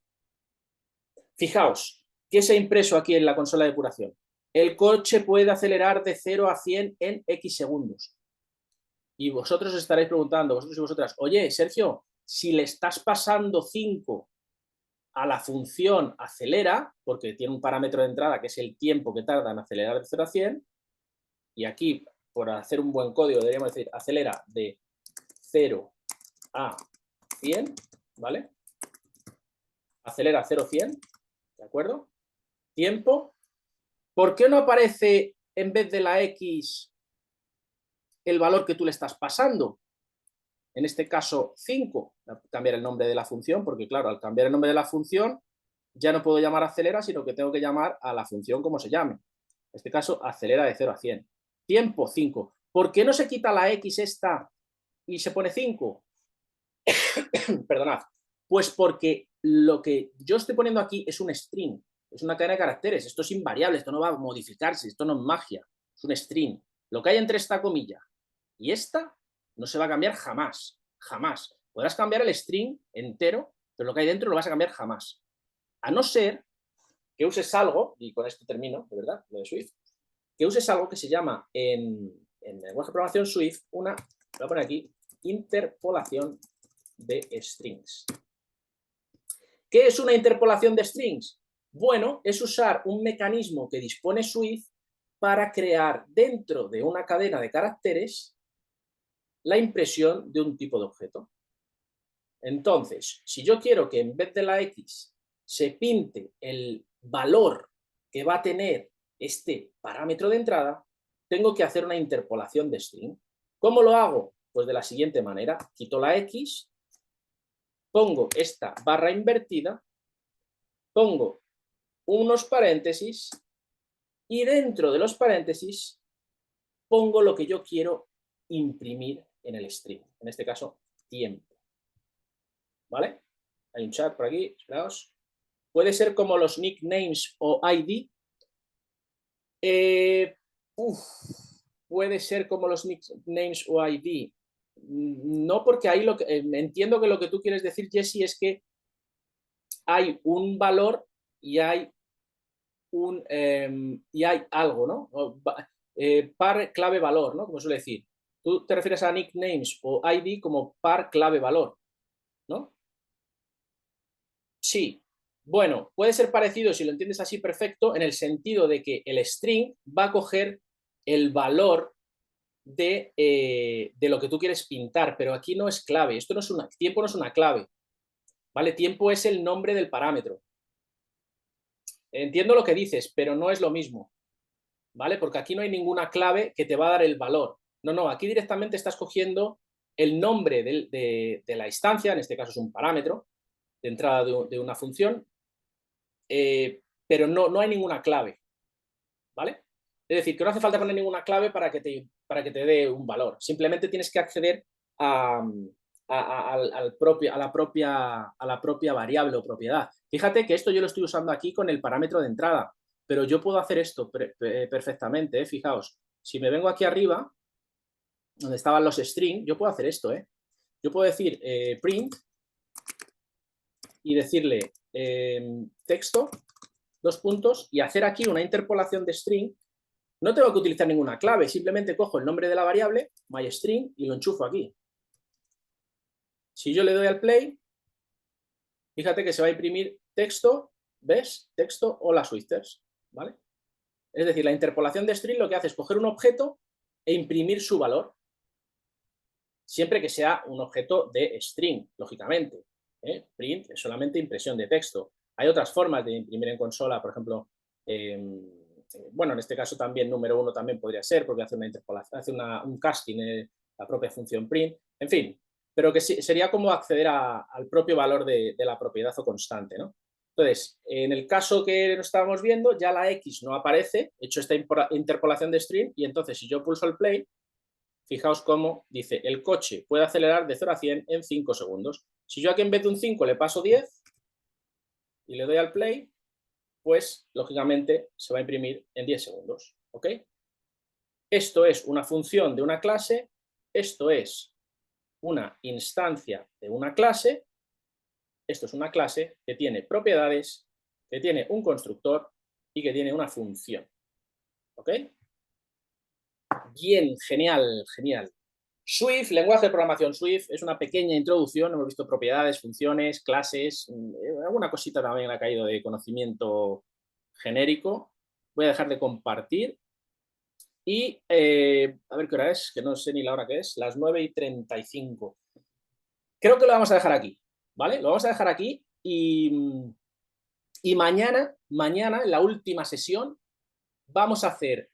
Fijaos, ¿qué se ha impreso aquí en la consola de depuración? El coche puede acelerar de 0 a 100 en X segundos. Y vosotros estaréis preguntando, vosotros y vosotras, oye, Sergio, si le estás pasando 5 a la función acelera, porque tiene un parámetro de entrada que es el tiempo que tarda en acelerar de 0 a 100, y aquí, por hacer un buen código, deberíamos decir acelera de 0 a 100, ¿vale? Acelera 0 a 100, ¿de acuerdo? Tiempo. ¿Por qué no aparece en vez de la X el valor que tú le estás pasando? En este caso 5, cambiar el nombre de la función, porque claro, al cambiar el nombre de la función ya no puedo llamar acelera, sino que tengo que llamar a la función como se llame. En este caso, acelera de 0 a 100. Tiempo, 5. ¿Por qué no se quita la X esta y se pone 5? Perdonad. Pues porque lo que yo estoy poniendo aquí es un string, es una cadena de caracteres, esto es invariable, esto no va a modificarse, esto no es magia, es un string. Lo que hay entre esta comilla y esta no se va a cambiar jamás, jamás. Podrás cambiar el string entero, pero lo que hay dentro lo vas a cambiar jamás. A no ser que uses algo, y con esto termino, de verdad, lo de Swift, que uses algo que se llama en lenguaje de programación Swift voy a poner aquí, interpolación de strings. ¿Qué es una interpolación de strings? Bueno, es usar un mecanismo que dispone Swift para crear dentro de una cadena de caracteres la impresión de un tipo de objeto. Entonces, si yo quiero que en vez de la X se pinte el valor que va a tener este parámetro de entrada, tengo que hacer una interpolación de string. ¿Cómo lo hago? Pues de la siguiente manera, quito la X, pongo esta barra invertida, pongo unos paréntesis y dentro de los paréntesis pongo lo que yo quiero imprimir en el string, en este caso, tiempo. ¿Vale? Hay un chat por aquí, esperaos. Puede ser como los nicknames o ID. Puede ser como los nicknames o ID. No, porque ahí entiendo que lo que tú quieres decir, Jesse, es que hay un valor y hay algo, ¿no? Par clave valor, ¿no? Como suele decir. Tú te refieres a nicknames o ID como par clave valor, ¿no? Sí. Bueno, puede ser parecido, si lo entiendes así, perfecto, en el sentido de que el string va a coger el valor de lo que tú quieres pintar, pero aquí no es clave, esto no es tiempo no es una clave, ¿vale? Tiempo es el nombre del parámetro. Entiendo lo que dices, pero no es lo mismo, ¿vale? Porque aquí no hay ninguna clave que te va a dar el valor. No, no, aquí directamente estás cogiendo el nombre de la instancia, en este caso es un parámetro de entrada de una función, pero no hay ninguna clave, ¿vale? Es decir, que no hace falta poner ninguna clave para que te dé un valor. Simplemente tienes que acceder a la propia variable o propiedad. Fíjate que esto yo lo estoy usando aquí con el parámetro de entrada, pero yo puedo hacer esto perfectamente, ¿eh? Fijaos, si me vengo aquí arriba, donde estaban los strings, yo puedo hacer esto, ¿eh? Yo puedo decir print y decirle texto, dos puntos, y hacer aquí una interpolación de string. No tengo que utilizar ninguna clave, simplemente cojo el nombre de la variable, myString, y lo enchufo aquí. Si yo le doy al play, fíjate que se va a imprimir texto, ¿ves? Texto hola Swifters, ¿vale? Es decir, la interpolación de string lo que hace es coger un objeto e imprimir su valor. Siempre que sea un objeto de string, lógicamente. Print es solamente impresión de texto. Hay otras formas de imprimir en consola, por ejemplo, bueno, en este caso también número 1 también podría ser, porque hace una interpolación, hace un casting, la propia función print, en fin, pero que sí, sería como acceder al propio valor de la propiedad o constante, ¿no? Entonces, en el caso que nos estábamos viendo, ya la X no aparece, he hecho esta interpolación de string, y entonces si yo pulso el play, fijaos cómo dice, el coche puede acelerar de 0 a 100 en 5 segundos. Si yo aquí en vez de un 5 le paso 10 y le doy al play, pues lógicamente se va a imprimir en 10 segundos. ¿Ok? Esto es una función de una clase, esto es una instancia de una clase, esto es una clase que tiene propiedades, que tiene un constructor y que tiene una función. ¿Ok? Bien, genial, genial. Swift, lenguaje de programación Swift, es una pequeña introducción, hemos visto propiedades, funciones, clases, alguna cosita también ha caído de conocimiento genérico. Voy a dejar de compartir y a ver qué hora es, que no sé ni la hora que es, las 9:35. Creo que lo vamos a dejar aquí, ¿vale? Lo vamos a dejar aquí y mañana, en la última sesión, vamos a hacer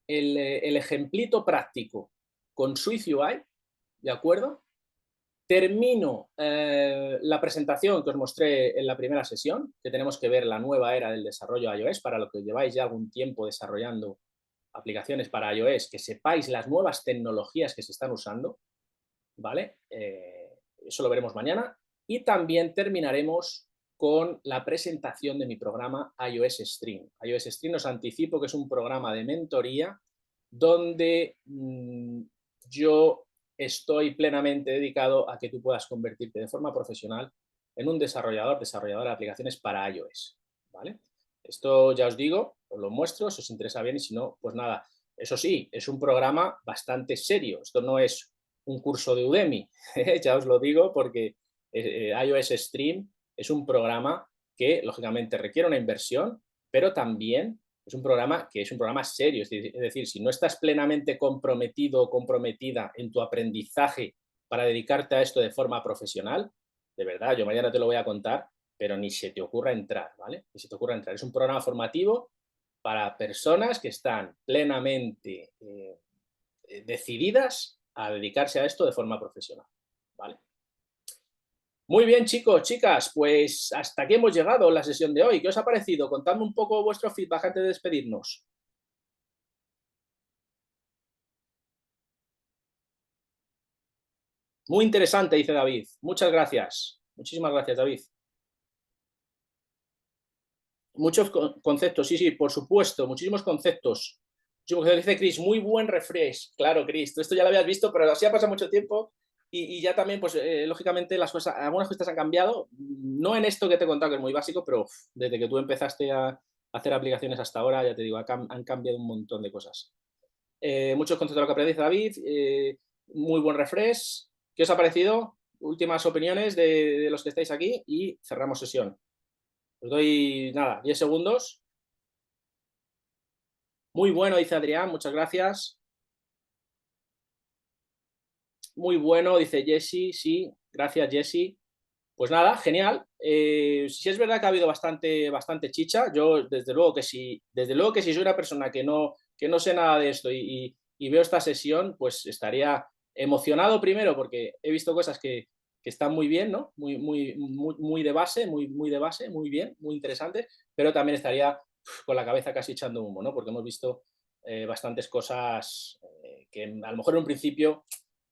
el ejemplito práctico con SwiftUI, ¿de acuerdo? Termino la presentación que os mostré en la primera sesión, que tenemos que ver la nueva era del desarrollo iOS, para lo que lleváis ya algún tiempo desarrollando aplicaciones para iOS, que sepáis las nuevas tecnologías que se están usando. ¿vale? Eso lo veremos mañana. Y también terminaremos con la presentación de mi programa iOS Stream. iOS Stream, os anticipo que es un programa de mentoría donde yo estoy plenamente dedicado a que tú puedas convertirte de forma profesional en un desarrolladora de aplicaciones para iOS, ¿vale? Esto ya os digo, os lo muestro, si os interesa bien y si no, pues nada. Eso sí, es un programa bastante serio. Esto no es un curso de Udemy, ya os lo digo, porque iOS Stream es un programa que lógicamente requiere una inversión, pero también es un programa que es un programa serio. Es decir, si no estás plenamente comprometido o comprometida en tu aprendizaje para dedicarte a esto de forma profesional, de verdad, yo mañana te lo voy a contar, pero ni se te ocurra entrar, ¿vale? Ni se te ocurra entrar. Es un programa formativo para personas que están plenamente decididas a dedicarse a esto de forma profesional, ¿vale? Muy bien, chicos, chicas, pues hasta aquí hemos llegado la sesión de hoy. ¿Qué os ha parecido? Contadme un poco vuestro feedback antes de despedirnos. Muy interesante, dice David. Muchas gracias. Muchísimas gracias, David. Muchos conceptos, sí, por supuesto, muchísimos conceptos. Dice Chris, muy buen refresh. Claro, Chris, esto ya lo habías visto, pero así ha pasado mucho tiempo y ya también, pues, lógicamente, las cosas, algunas cosas han cambiado. No en esto que te he contado, que es muy básico, pero desde que tú empezaste a hacer aplicaciones hasta ahora, ya te digo, han cambiado un montón de cosas. Muchos conceptos de lo que aprendí David, muy buen refresh. ¿Qué os ha parecido? Últimas opiniones de los que estáis aquí y cerramos sesión. Os doy, nada, 10 segundos. Muy bueno, dice Adrián, muchas gracias. Muy bueno, dice Jesse, sí, gracias Jesse. Pues nada, genial. Sí es verdad que ha habido bastante chicha. Yo desde luego que si soy una persona que no sé nada de esto y veo esta sesión, pues estaría emocionado primero porque he visto cosas que están muy bien, ¿no? Muy de base, muy de base, muy bien, muy interesante, pero también estaría con la cabeza casi echando humo, ¿no? Porque hemos visto bastantes cosas que a lo mejor en un principio,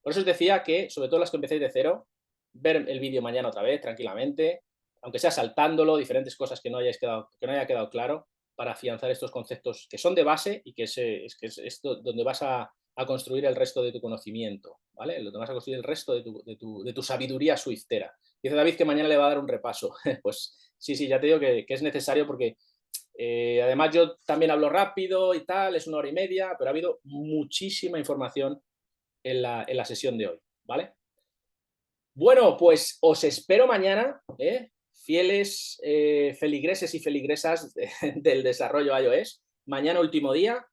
por eso os decía que, sobre todo las que empecéis de cero, ver el vídeo mañana otra vez, tranquilamente, aunque sea saltándolo, diferentes cosas que no haya quedado claro, para afianzar estos conceptos que son de base y que es donde vas a construir el resto de tu conocimiento, ¿vale? Donde vas a construir el resto de tu sabiduría swiftera. Dice David que mañana le va a dar un repaso. Pues sí, ya te digo que es necesario porque además yo también hablo rápido y tal, es 1 hora y media, pero ha habido muchísima información en la sesión de hoy, ¿vale? Bueno, pues os espero mañana, fieles feligreses y feligresas del desarrollo iOS. Mañana último día.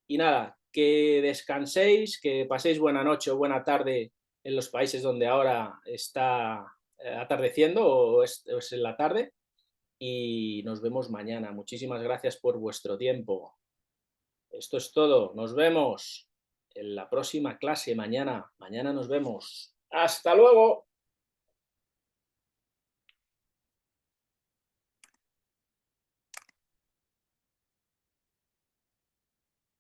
Y nada, que descanséis, que paséis buena noche o buena tarde en los países donde ahora está atardeciendo o es en la tarde. Y nos vemos mañana. Muchísimas gracias por vuestro tiempo. Esto es todo. Nos vemos en la próxima clase mañana. Mañana nos vemos. ¡Hasta luego!